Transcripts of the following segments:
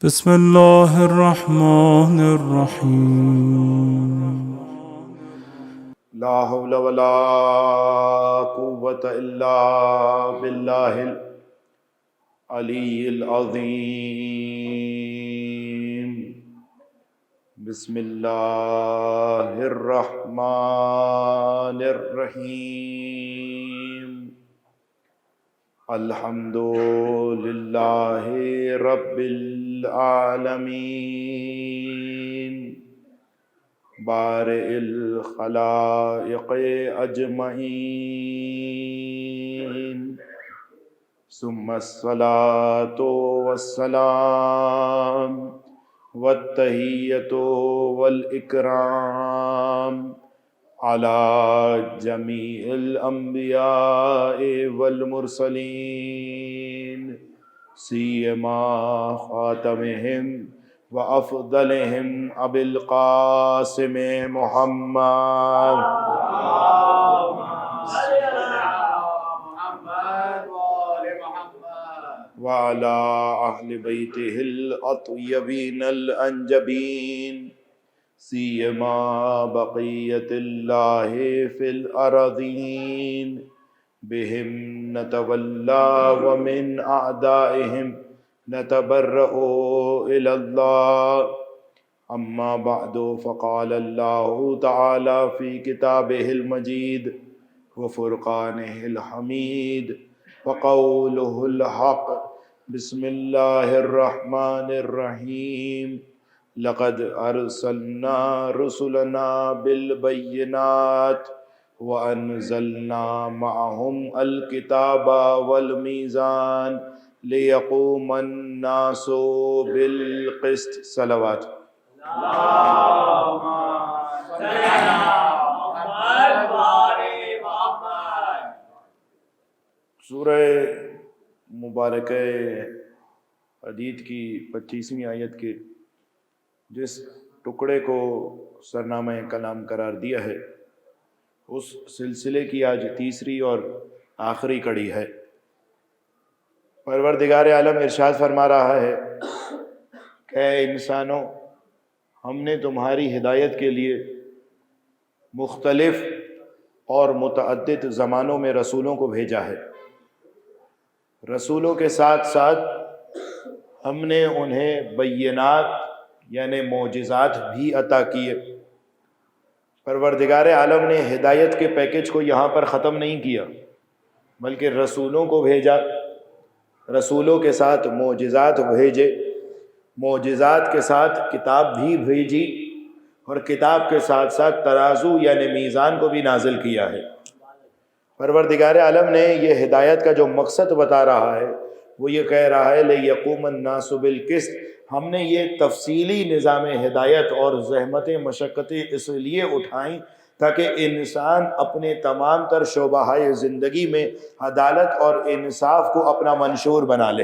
بسم الله الرحمن الرحيم. لا حول ولا قوة إلا بالله العلي العظيم. بسم الله الرحمن الرحيم. الحمد لله رب العالمين بارئ الخلائق أجمعين، ثم الصلاة والسلام والتحية والإكرام على جميع الأنبياء والمرسلين، سيما خاتمهم وأفضلهم أبي القاسم محمد وعلى أهل بيته الأطيبين الأنجبين، سيما بقية الله في الأرضين، بهم نتولى ومن أعدائهم نتبرأ إلى الله. أما بعد، فقال الله تعالى في كتابه المجيد وفرقانه الحميد وقوله الحق. بسم الله الرحمن الرحيم. لقد أرسلنا رسلنا بالبينات وأنزلنا معهم الكتاب والميزان ليقوم الناس بالقسط. صلوات. سورہ مبارکہ حدید کی 25ویں آیت کے جس ٹکڑے کو سرنامہ کلام قرار دیا ہے، اس سلسلے کی آج تیسری اور آخری کڑی ہے۔ پروردگار عالم ارشاد فرما رہا ہے کہ اے انسانوں، ہم نے تمہاری ہدایت کے لیے مختلف اور متعدد زمانوں میں رسولوں کو بھیجا ہے۔ رسولوں کے ساتھ ساتھ ہم نے انہیں بینات یعنی معجزات بھی عطا کیے۔ پروردگار عالم نے ہدایت کے پیکج کو یہاں پر ختم نہیں کیا، بلکہ رسولوں کو بھیجا، رسولوں کے ساتھ معجزات بھیجے، معجزات کے ساتھ کتاب بھی بھیجی، اور کتاب کے ساتھ ساتھ ترازو یعنی میزان کو بھی نازل کیا ہے۔ پروردگار عالم نے یہ ہدایت کا جو مقصد بتا رہا ہے وہ یہ کہہ رہا ہے لِيَقُومَ النَّاسُ بِالْقِسْطِ۔ ہم نے یہ تفصیلی نظام ہدایت اور زحمتیں مشقتیں اس لیے اٹھائیں تاکہ انسان اپنے تمام تر شعبہ زندگی میں عدالت اور انصاف کو اپنا منشور بنا لے۔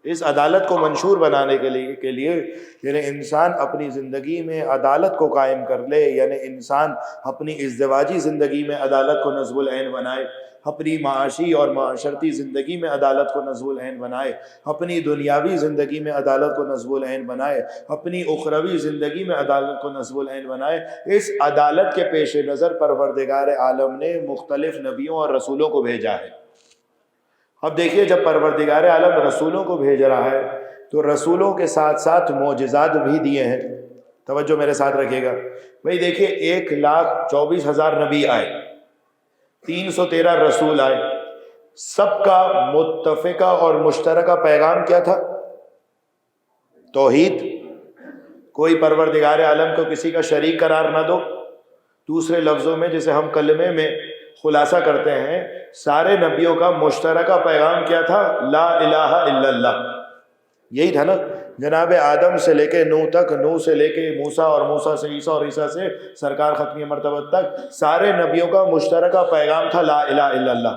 اس عدالت کو منشور بنانے کے لیے یعنی انسان اپنی زندگی میں عدالت کو قائم کر لے، یعنی انسان اپنی ازدواجی زندگی میں عدالت کو نصب العین بنائے، اپنی معاشی اور معاشرتی زندگی میں عدالت کو نصب العین بنائے، اپنی دنیاوی زندگی میں عدالت کو نصب العین بنائے، اپنی اخروی زندگی میں عدالت کو نصب العین بنائے۔ اس عدالت کے پیش نظر پروردگار عالم نے مختلف نبیوں اور رسولوں کو بھیجا ہے۔ اب دیکھیے، جب پروردگار عالم رسولوں کو بھیج رہا ہے تو رسولوں کے ساتھ ساتھ معجزات بھی دیے ہیں۔ توجہ میرے ساتھ رکھیے گا بھئی۔ دیکھیے 1,24,000 نبی آئے، 313 رسول آئے، سب کا متفقہ اور مشترکہ پیغام کیا تھا؟ توحید۔ کوئی پروردگار عالم کو کسی کا شریک قرار نہ دو۔ دوسرے لفظوں میں جسے ہم کلمے میں خلاصہ کرتے ہیں، سارے نبیوں کا مشترکہ پیغام کیا تھا؟ لا الہ الا اللہ۔ یہی تھا نا، جناب آدم سے لے کے نوح تک، نوح سے لے کے موسیٰ، اور موسیٰ سے عیسیٰ، اور عیسیٰ سے سرکار ختمی مرتبہ تک، سارے نبیوں کا مشترکہ پیغام تھا لا الہ الا اللہ۔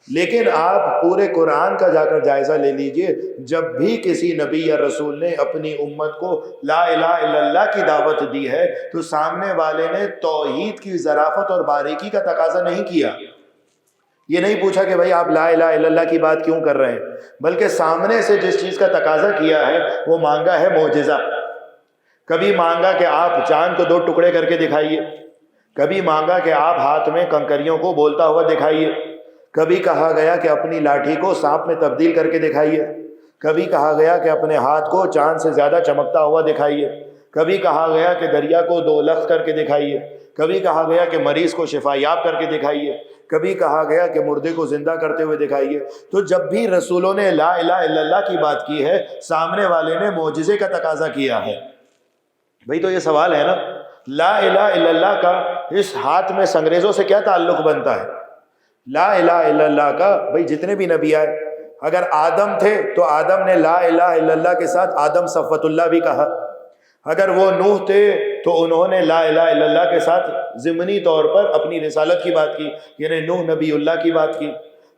لیکن آپ پورے قرآن کا جا کر جائزہ لے لیجئے، جب بھی کسی نبی یا رسول نے اپنی امت کو لا الہ الا اللہ کی دعوت دی ہے تو سامنے والے نے توحید کی ظرافت اور باریکی کا تقاضا نہیں کیا، یہ نہیں پوچھا کہ بھائی آپ لا الہ الا اللہ کی بات کیوں کر رہے ہیں، بلکہ سامنے سے جس چیز کا تقاضا کیا ہے وہ مانگا ہے معجزہ۔ کبھی مانگا کہ آپ چاند کو 2 ٹکڑے کر کے دکھائیے، کبھی مانگا کہ آپ ہاتھ میں کنکریوں کو بولتا ہوا دکھائیے، کبھی کہا گیا کہ اپنی لاٹھی کو سانپ میں تبدیل کر کے دکھائیے، کبھی کہا گیا کہ اپنے ہاتھ کو چاند سے زیادہ چمکتا ہوا دکھائیے، کبھی کہا گیا کہ دریا کو 2 لفظ کر کے دکھائیے، کبھی کہا گیا کہ مریض کو شفا یاب کر کے دکھائیے، کبھی کہا گیا کہ مردے کو زندہ کرتے ہوئے دکھائیے۔ تو جب بھی رسولوں نے لا الہ الا اللہ کی بات کی ہے، سامنے والے نے معجزے کا تقاضا کیا ہے۔ بھئی تو یہ سوال ہے نا، لا الہ الا اللہ کا اس ہاتھ میں سنگریزوں سے کیا تعلق بنتا ہے؟ لا الہ الا اللہ کا بھئی جتنے بھی نبی آئے، اگر آدم تھے تو آدم نے لا الہ الا اللہ کے ساتھ آدم صفوت اللہ بھی کہا، اگر وہ نوح تھے تو انہوں نے لا الہ الا اللہ کے ساتھ ضمنی طور پر اپنی رسالت کی بات کی، یعنی نوح نبی اللہ کی بات کی،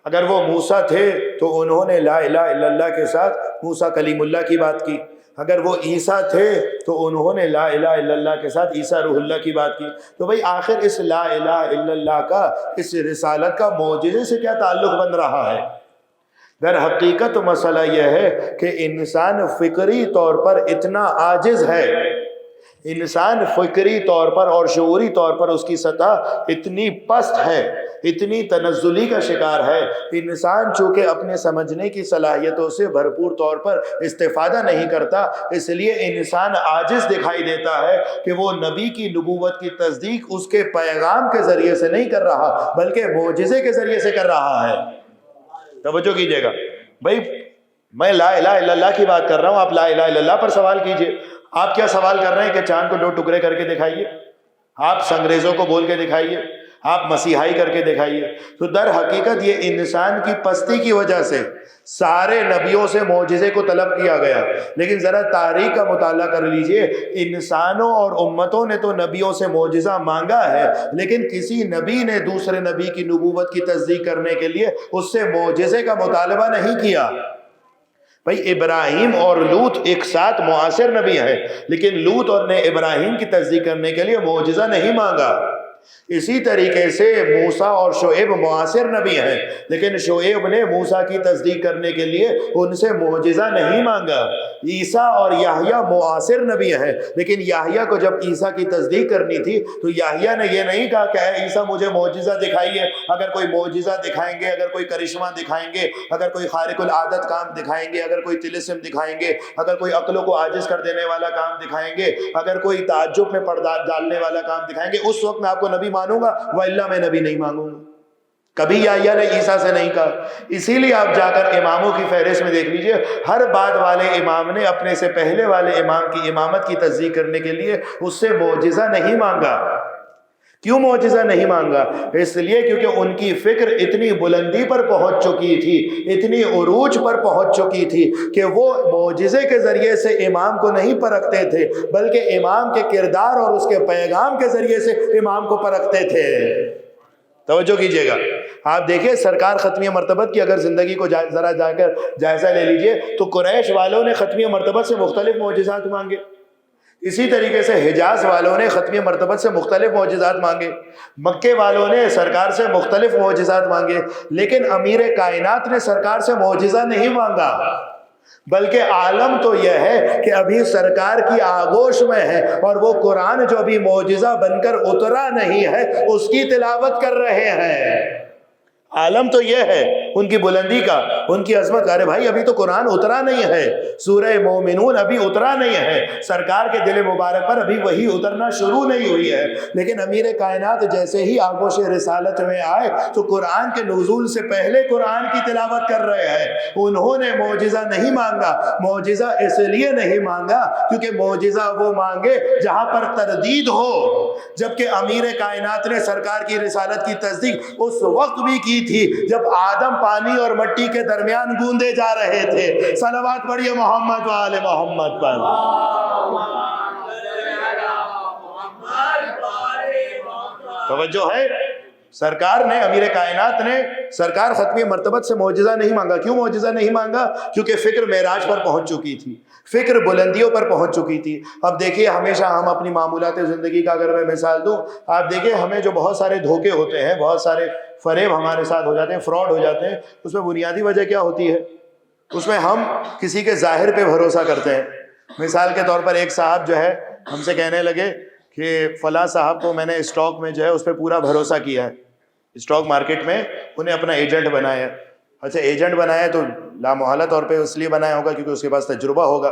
اگر وہ موسیٰ تھے تو انہوں نے لا الہ الا اللہ کے ساتھ موسیٰ کلیم اللہ کی بات کی، اگر وہ عیسیٰ تھے تو انہوں نے لا الہ الا اللہ کے ساتھ عیسیٰ روح اللہ کی بات کی۔ تو بھئی آخر اس لا الہ الا اللہ کا، اس رسالت کا معجزے سے کیا تعلق بن رہا ہے؟ در حقیقت مسئلہ یہ ہے کہ انسان فکری طور پر اتنا عاجز ہے، انسان فکری طور پر اور شعوری طور پر اس کی سطح اتنی پست ہے، اتنی تنزلی کا شکار ہے، انسان چونکہ اپنے سمجھنے کی صلاحیتوں سے بھرپور طور پر استفادہ نہیں کرتا، اس لیے انسان عاجز دکھائی دیتا ہے کہ وہ نبی کی نبوت کی تصدیق اس کے پیغام کے ذریعے سے نہیں کر رہا بلکہ معجزے کے ذریعے سے کر رہا ہے۔ توجہ کیجئے گا بھائی، میں لا الہ الا اللہ کی بات کر رہا ہوں، آپ لا الہ الا اللہ پر سوال کیجئے۔ آپ کیا سوال کر رہے ہیں کہ چاند کو 2 ٹکڑے کر کے دکھائیے، آپ سنگریزوں کو بول کے دکھائیے، آپ مسیحائی کر کے دکھائیے۔ تو در حقیقت یہ انسان کی پستی کی وجہ سے سارے نبیوں سے معجزے کو طلب کیا گیا، لیکن ذرا تاریخ کا مطالعہ کر لیجئے، انسانوں اور امتوں نے تو نبیوں سے معجزہ مانگا ہے، لیکن کسی نبی نے دوسرے نبی کی نبوت کی تصدیق کرنے کے لیے اس سے معجزے کا مطالبہ نہیں کیا۔ بھئی ابراہیم اور لوط ایک ساتھ معاصر نبی ہیں، لیکن لوط اور نے ابراہیم کی تصدیق کرنے کے لیے معجزہ نہیں مانگا۔ اسی طریقے سے موسیٰ اور شعیب معاصر نبی ہیں، لیکن شعیب نے موسیٰ کی تصدیق کرنے کے لیے ان سے معجزہ نہیں مانگا۔ عیسیٰ اور یحییٰ معاصر نبی ہیں، لیکن یحییٰ کو جب عیسیٰ کی تصدیق کرنی تھی تو یحییٰ نے یہ نہیں کہا کہ اے عیسیٰ مجھے معجزہ دکھائیے، اگر کوئی معجزہ دکھائیں گے، اگر کوئی کرشمہ دکھائیں گے، اگر کوئی خارق العادت کام دکھائیں گے، اگر کوئی طلسم دکھائیں گے، اگر کوئی عقلوں کو عاجز کر دینے والا کام دکھائیں گے، اگر کوئی تعجب میں پردہ ڈالنے والا کام دکھائیں گے، اس وقت میں آپ کو نبی مانوں گا، وَإِلَّا میں نبی نہیں مانوں گا۔ کبھی یحییٰ نے عیسیٰ سے نہیں کہا۔ اسی لیے آپ جا کر اماموں کی فہرست میں دیکھ لیجئے، ہر بعد والے امام نے اپنے سے پہلے والے امام کی امامت کی تصدیق کرنے کے لیے اس سے معجزہ نہیں مانگا۔ کیوں معجزہ نہیں مانگا؟ اس لیے کیونکہ ان کی فکر اتنی بلندی پر پہنچ چکی تھی، اتنی عروج پر پہنچ چکی تھی کہ وہ معجزے کے ذریعے سے امام کو نہیں پرکھتے تھے، بلکہ امام کے کردار اور اس کے پیغام کے ذریعے سے امام کو پرکھتے تھے۔ توجہ کیجئے گا، آپ دیکھیں سرکار ختمیہ مرتبت کی اگر زندگی کو ذرا جا کر جائزہ لے لیجئے تو قریش والوں نے ختمیہ مرتبت سے مختلف معجزات مانگے، اسی طریقے سے حجاز والوں نے ختمیہ مرتبت سے مختلف معجزات مانگے، مکے والوں نے سرکار سے مختلف معجزات مانگے، لیکن امیر کائنات نے سرکار سے معجزہ نہیں مانگا، بلکہ عالم تو یہ ہے کہ ابھی سرکار کی آغوش میں ہے اور وہ قرآن جو ابھی معجزہ بن کر اترا نہیں ہے اس کی تلاوت کر رہے ہیں۔ عالم تو یہ ہے ان کی بلندی کا، ان کی عظمت کا۔ ارے بھائی ابھی تو قرآن اترا نہیں ہے، سورہ مومنون ابھی اترا نہیں ہے، سرکار کے دل مبارک پر ابھی وہی اترنا شروع نہیں ہوئی ہے، لیکن امیر کائنات جیسے ہی آغوش رسالت میں آئے تو قرآن کے نزول سے پہلے قرآن کی تلاوت کر رہے ہیں۔ انہوں نے معجزہ نہیں مانگا، معجزہ اس لیے نہیں مانگا کیونکہ معجزہ وہ مانگے جہاں پر تردید ہو، جبکہ امیر کائنات نے سرکار کی رسالت کی تصدیق اس وقت بھی کی تھی جب آدم پانی اور مٹی کے درمیان گوندے جا رہے تھے۔ صلوات پڑھیے محمد و آل محمد پر۔ توجہ ہے؟ سرکار نے، امیر کائنات نے سرکار ختمی مرتبت سے معجزہ نہیں مانگا. کیوں معجزہ نہیں مانگا؟ کیونکہ فکر معراج پر پہنچ چکی تھی، فکر بلندیوں پر پہنچ چکی تھی. اب دیکھیے ہمیشہ ہم اپنی معمولات زندگی کا اگر میں مثال دوں، آپ دیکھیں ہمیں جو بہت سارے دھوکے ہوتے ہیں، بہت سارے فریب ہمارے ساتھ ہو جاتے ہیں، فراڈ ہو جاتے ہیں، اس میں بنیادی وجہ کیا ہوتی ہے؟ اس میں ہم کسی کے ظاہر پہ بھروسہ کرتے ہیں. مثال کے طور پر ایک صاحب جو ہے ہم سے کہنے لگے کہ فلاں صاحب کو میں نے اسٹاک میں جو ہے اس پہ پورا بھروسہ کیا ہے، اسٹاک مارکیٹ میں انہیں اپنا ایجنٹ بنایا. اچھا ایجنٹ بنایا تو لامحالہ طور پہ اس لیے بنایا ہوگا کیونکہ اس کے پاس تجربہ ہوگا،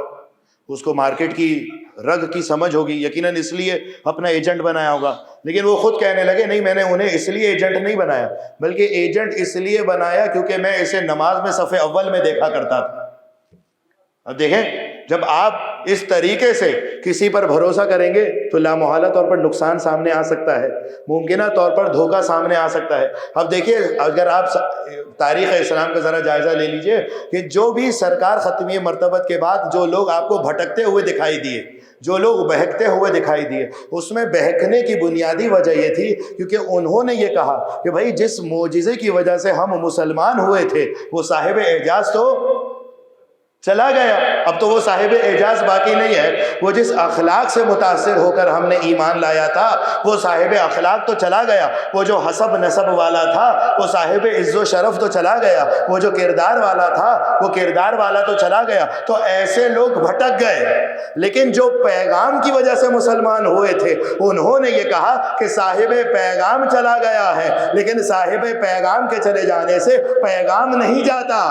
اس کو مارکیٹ کی رگ کی سمجھ ہوگی، یقیناً اس لیے اپنا ایجنٹ بنایا ہوگا. لیکن وہ خود کہنے لگے نہیں، میں نے انہیں اس لیے ایجنٹ نہیں بنایا، بلکہ ایجنٹ اس لیے بنایا کیونکہ میں اسے نماز میں صف اول میں دیکھا کرتا تھا. اب دیکھیں جب آپ اس طریقے سے کسی پر بھروسہ کریں گے تو لامحالہ طور پر نقصان سامنے آ سکتا ہے، ممکنہ طور پر دھوکہ سامنے آ سکتا ہے. اب دیکھیے اگر آپ تاریخ اسلام کا ذرا جائزہ لے لیجئے کہ جو بھی سرکار ختمی مرتبت کے بعد جو لوگ آپ کو بھٹکتے ہوئے دکھائی دیے، جو لوگ بہکتے ہوئے دکھائی دیے، اس میں بہکنے کی بنیادی وجہ یہ تھی کیونکہ انہوں نے یہ کہا کہ بھائی جس معجزے کی وجہ سے ہم مسلمان ہوئے تھے وہ صاحب اعجاز تو چلا گیا، اب تو وہ صاحب اعجاز باقی نہیں ہے. وہ جس اخلاق سے متاثر ہو کر ہم نے ایمان لایا تھا وہ صاحب اخلاق تو چلا گیا، وہ جو حسب نسب والا تھا وہ صاحب عز و شرف تو چلا گیا، وہ جو کردار والا تھا وہ کردار والا تو چلا گیا. تو ایسے لوگ بھٹک گئے، لیکن جو پیغام کی وجہ سے مسلمان ہوئے تھے انہوں نے یہ کہا کہ صاحب پیغام چلا گیا ہے، لیکن صاحب پیغام کے چلے جانے سے پیغام نہیں جاتا،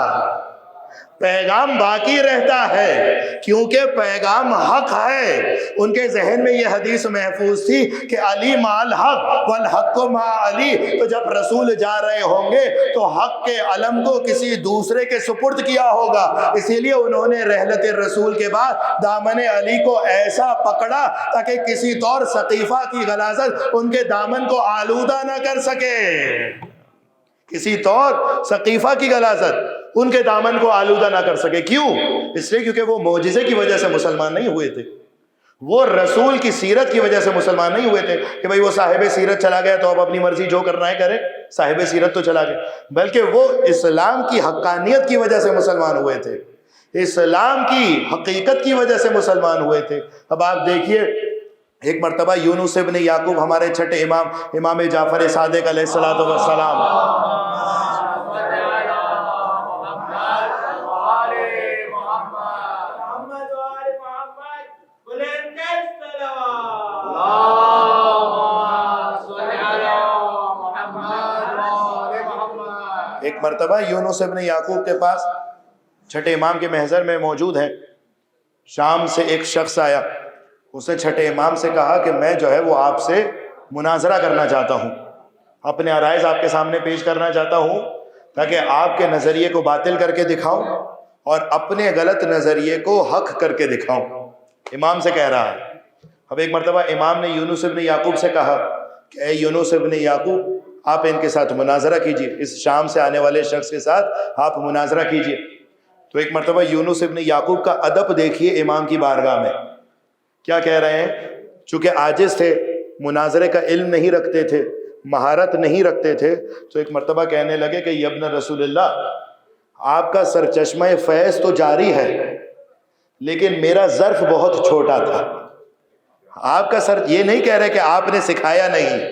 پیغام باقی رہتا ہے کیونکہ پیغام حق ہے. ان کے ذہن میں یہ حدیث محفوظ تھی کہ علی مال حق والحق مع علی، تو جب رسول جا رہے ہوں گے تو حق کے علم کو کسی دوسرے کے سپرد کیا ہوگا. اسی لیے انہوں نے رحلت رسول کے بعد دامن علی کو ایسا پکڑا تاکہ کسی طور ثقیفہ کی غلاظت ان کے دامن کو آلودہ نہ کر سکے، کسی طور ثقیفہ کی غلاظت ان کے دامن کو آلودہ نہ کر سکے. کیوں؟ اس لیے کیونکہ وہ معجزے کی وجہ سے مسلمان نہیں ہوئے تھے، وہ رسول کی سیرت کی وجہ سے مسلمان نہیں ہوئے تھے کہ بھئی وہ صاحب سیرت چلا گیا تو اب اپنی مرضی جو کرنا ہے کرے، صاحب سیرت تو چلا گیا، بلکہ وہ اسلام کی حقانیت کی وجہ سے مسلمان ہوئے تھے، اسلام کی حقیقت کی وجہ سے مسلمان ہوئے تھے. اب آپ دیکھیے ایک مرتبہ یونس ابن یعقوب ہمارے چھٹے امام جعفر صادق علیہ السلام ایک مرتبہ یونس ابن یعقوب کے پاس چھٹے امام کے محضر میں موجود ہیں. شام سے ایک شخص آیا، اس نے چھٹے امام سے کہا کہ میں جو ہے وہ آپ سے مناظرہ کرنا چاہتا ہوں، اپنے عرائض آپ کے سامنے پیش کرنا چاہتا ہوں تاکہ آپ کے نظریے کو باطل کر کے دکھاؤں اور اپنے غلط نظریے کو حق کر کے دکھاؤں. امام سے کہہ رہا ہے. اب ایک مرتبہ امام نے یونس ابن یعقوب سے کہا کہ اے یونس ابن یعقوب آپ ان کے ساتھ مناظرہ کیجئے، اس شام سے آنے والے شخص کے ساتھ آپ مناظرہ کیجئے. تو ایک مرتبہ یونس ابن یعقوب کا ادب دیکھیے امام کی بارگاہ میں کیا کہہ رہے ہیں. چونکہ عاجز تھے، مناظرے کا علم نہیں رکھتے تھے، مہارت نہیں رکھتے تھے، تو ایک مرتبہ کہنے لگے کہ ابن رسول اللہ آپ کا سرچشمہ فیض تو جاری ہے لیکن میرا ظرف بہت چھوٹا تھا. آپ کا سر یہ نہیں کہہ رہے کہ آپ نے سکھایا نہیں،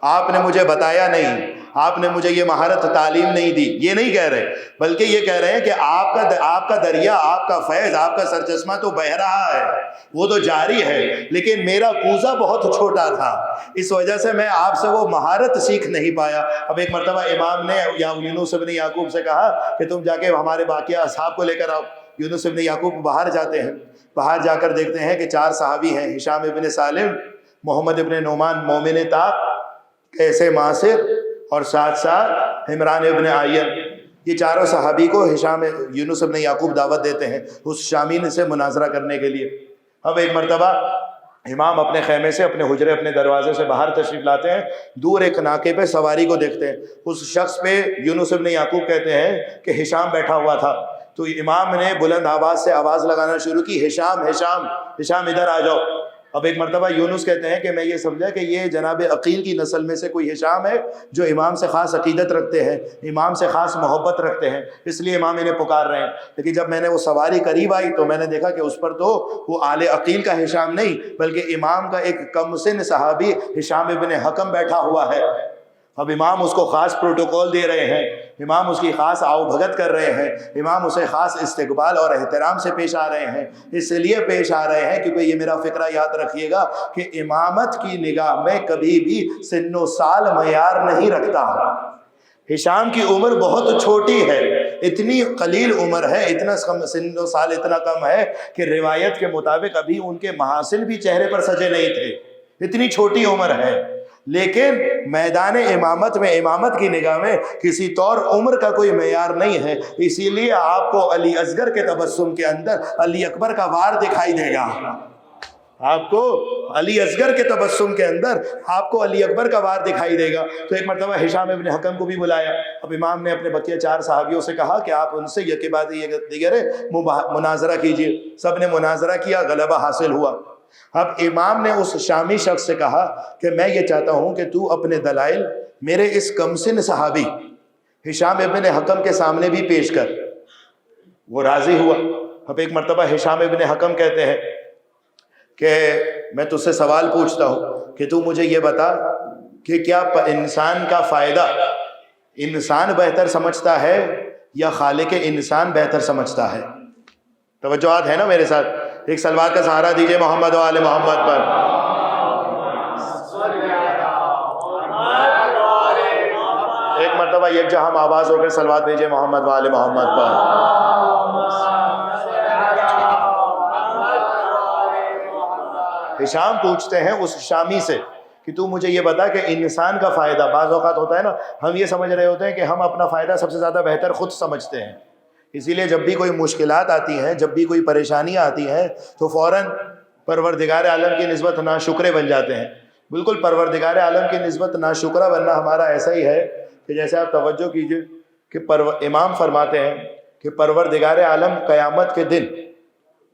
آپ نے مجھے بتایا نہیں، آپ نے مجھے یہ مہارت تعلیم نہیں دی، یہ نہیں کہہ رہے، بلکہ یہ کہہ رہے ہیں کہ آپ کا دریا، آپ کا فیض، آپ کا سرچشمہ تو بہہ رہا ہے، وہ تو جاری ہے، لیکن میرا کوزہ بہت چھوٹا تھا، اس وجہ سے میں آپ سے وہ مہارت سیکھ نہیں پایا. اب ایک مرتبہ امام نے یونس ابن یعقوب سے کہا کہ تم جا کے ہمارے باقی اصحاب کو لے کر آؤ. یونس ابن یعقوب باہر جاتے ہیں، باہر جا کر دیکھتے ہیں کہ 4 صحابی ہیں، ہشام ابن سالم، محمد ابن نعمان مومن طاق، قیس معاصر اور ساتھ ساتھ عمران ابن عین. یہ چاروں صحابی کو یونس ابن یعقوب دعوت دیتے ہیں اس شامین سے مناظرہ کرنے کے لیے. اب ایک مرتبہ امام اپنے خیمے سے، اپنے حجرے، اپنے دروازے سے باہر تشریف لاتے ہیں، دور ایک ناکے پہ سواری کو دیکھتے ہیں. اس شخص پہ یونس ابن یعقوب کہتے ہیں کہ ہشام بیٹھا ہوا تھا. تو امام نے بلند آواز سے آواز لگانا شروع کی، ہشام ہشام ہشام ادھر آ جاؤ. اب ایک مرتبہ یونس کہتے ہیں کہ میں یہ سمجھا کہ یہ جناب عقیل کی نسل میں سے کوئی ہشام ہے جو امام سے خاص عقیدت رکھتے ہیں، امام سے خاص محبت رکھتے ہیں، اس لیے امام انہیں پکار رہے ہیں۔ لیکن جب میں نے وہ سواری قریب آئی تو میں نے دیکھا کہ اس پر تو وہ آل عقیل کا ہشام نہیں بلکہ امام کا ایک کم سن صحابی ہشام ابن حکم بیٹھا ہوا ہے۔ اب امام اس کو خاص پروٹوکول دے رہے ہیں، امام اس کی خاص آؤ بھگت کر رہے ہیں، امام اسے خاص استقبال اور احترام سے پیش آ رہے ہیں۔ اس لیے پیش آ رہے ہیں کیونکہ یہ میرا فقرہ یاد رکھیے گا کہ امامت کی نگاہ میں کبھی بھی سن و سال معیار نہیں رکھتا۔ ہشام کی عمر بہت چھوٹی ہے، اتنی قلیل عمر ہے، اتنا سن و سال اتنا کم ہے کہ روایت کے مطابق ابھی ان کے محاسن بھی چہرے پر سجے نہیں تھے، اتنی چھوٹی عمر ہے۔ لیکن میدان امامت میں امامت کی نگاہ میں کسی طور عمر کا کوئی معیار نہیں ہے، اسی لیے آپ کو علی اصغر کے تبسم کے اندر علی اکبر کا وار دکھائی دے گا، آپ کو علی اصغر کے تبسم کے اندر آپ کو علی اکبر کا وار دکھائی دے گا۔ تو ایک مرتبہ ہشام ابن حکم کو بھی بلایا۔ اب امام نے اپنے بقیہ 4 صحابیوں سے کہا کہ آپ ان سے یکی بعد دیگر مناظرہ کیجیے۔ سب نے مناظرہ کیا، غلبہ حاصل ہوا۔ اب امام نے اس شامی شخص سے کہا کہ میں یہ چاہتا ہوں کہ تو اپنے دلائل میرے اس کمسن صحابی ہشام ابن حکم کے سامنے بھی پیش کر۔ وہ راضی ہوا۔ اب ایک مرتبہ ہشام ابن حکم کہتے ہیں کہ میں تجھ سے سوال پوچھتا ہوں کہ تو مجھے یہ بتا کہ کیا انسان کا فائدہ انسان بہتر سمجھتا ہے یا خالق انسان بہتر سمجھتا ہے؟ توجہات ہے نا میرے ساتھ؟ ایک سلوات کا سہارا دیجئے محمد و آل محمد پر۔ ایک مرتبہ یک جہاں ہم آواز ہو کر سلوات بھیجئے محمد و آل محمد پر۔ ہشام پوچھتے ہیں اس شامی سے کہ تو مجھے یہ بتا کہ انسان کا فائدہ، بعض اوقات ہوتا ہے نا ہم یہ سمجھ رہے ہوتے ہیں کہ ہم اپنا فائدہ سب سے زیادہ بہتر خود سمجھتے ہیں، اسی لیے جب بھی کوئی مشکلات آتی ہیں، جب بھی کوئی پریشانیاں آتی ہیں تو فوراً پروردگار عالم کی نسبت ناشکرے بن جاتے ہیں۔ بالکل پروردگار عالم کی نسبت ناشکرہ بننا ہمارا ایسا ہی ہے کہ جیسے آپ توجہ کیجئے کہ امام فرماتے ہیں کہ پروردگار عالم قیامت کے دن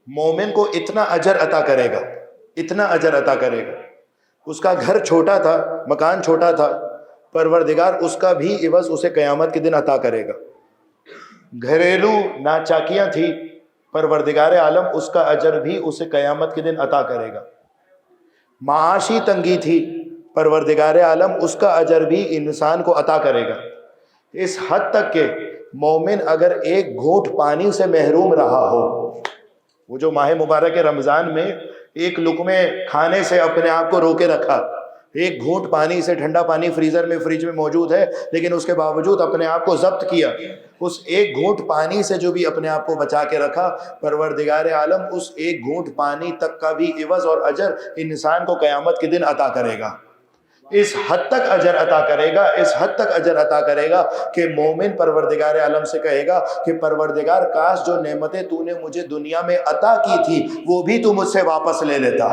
مومن کو اتنا اجر عطا کرے گا، اتنا اجر عطا کرے گا۔ اس کا گھر چھوٹا تھا، مکان چھوٹا تھا، پروردگار اس کا بھی عوض اسے قیامت کے دن عطا کرے گا۔ گھریلو ناچاکیاں تھی، پروردگار عالم اس کا اجر بھی اسے قیامت کے دن عطا کرے گا۔ معاشی تنگی تھی، پروردگار عالم اس کا اجر بھی انسان کو عطا کرے گا۔ اس حد تک کہ مومن اگر ایک گھونٹ پانی سے محروم رہا ہو، وہ جو ماہ مبارک رمضان میں ایک لقمے کھانے سے اپنے آپ کو روکے رکھا، ایک گھونٹ پانی سے، ٹھنڈا پانی فریزر میں فریج میں موجود ہے لیکن اس کے باوجود اپنے آپ کو ضبط کیا، اس ایک گھونٹ پانی سے جو بھی اپنے آپ کو بچا کے رکھا، پروردگار عالم اس ایک گھونٹ پانی تک کا بھی عوض اور اجر انسان کو قیامت کے دن عطا کرے گا۔ اس حد تک اجر عطا کرے گا، اس حد تک اجر عطا کرے گا کہ مومن پروردگار عالم سے کہے گا کہ پروردگار کاش جو نعمتیں تو نے مجھے دنیا میں عطا کی تھی وہ بھی تو مجھ سے واپس لے لیتا،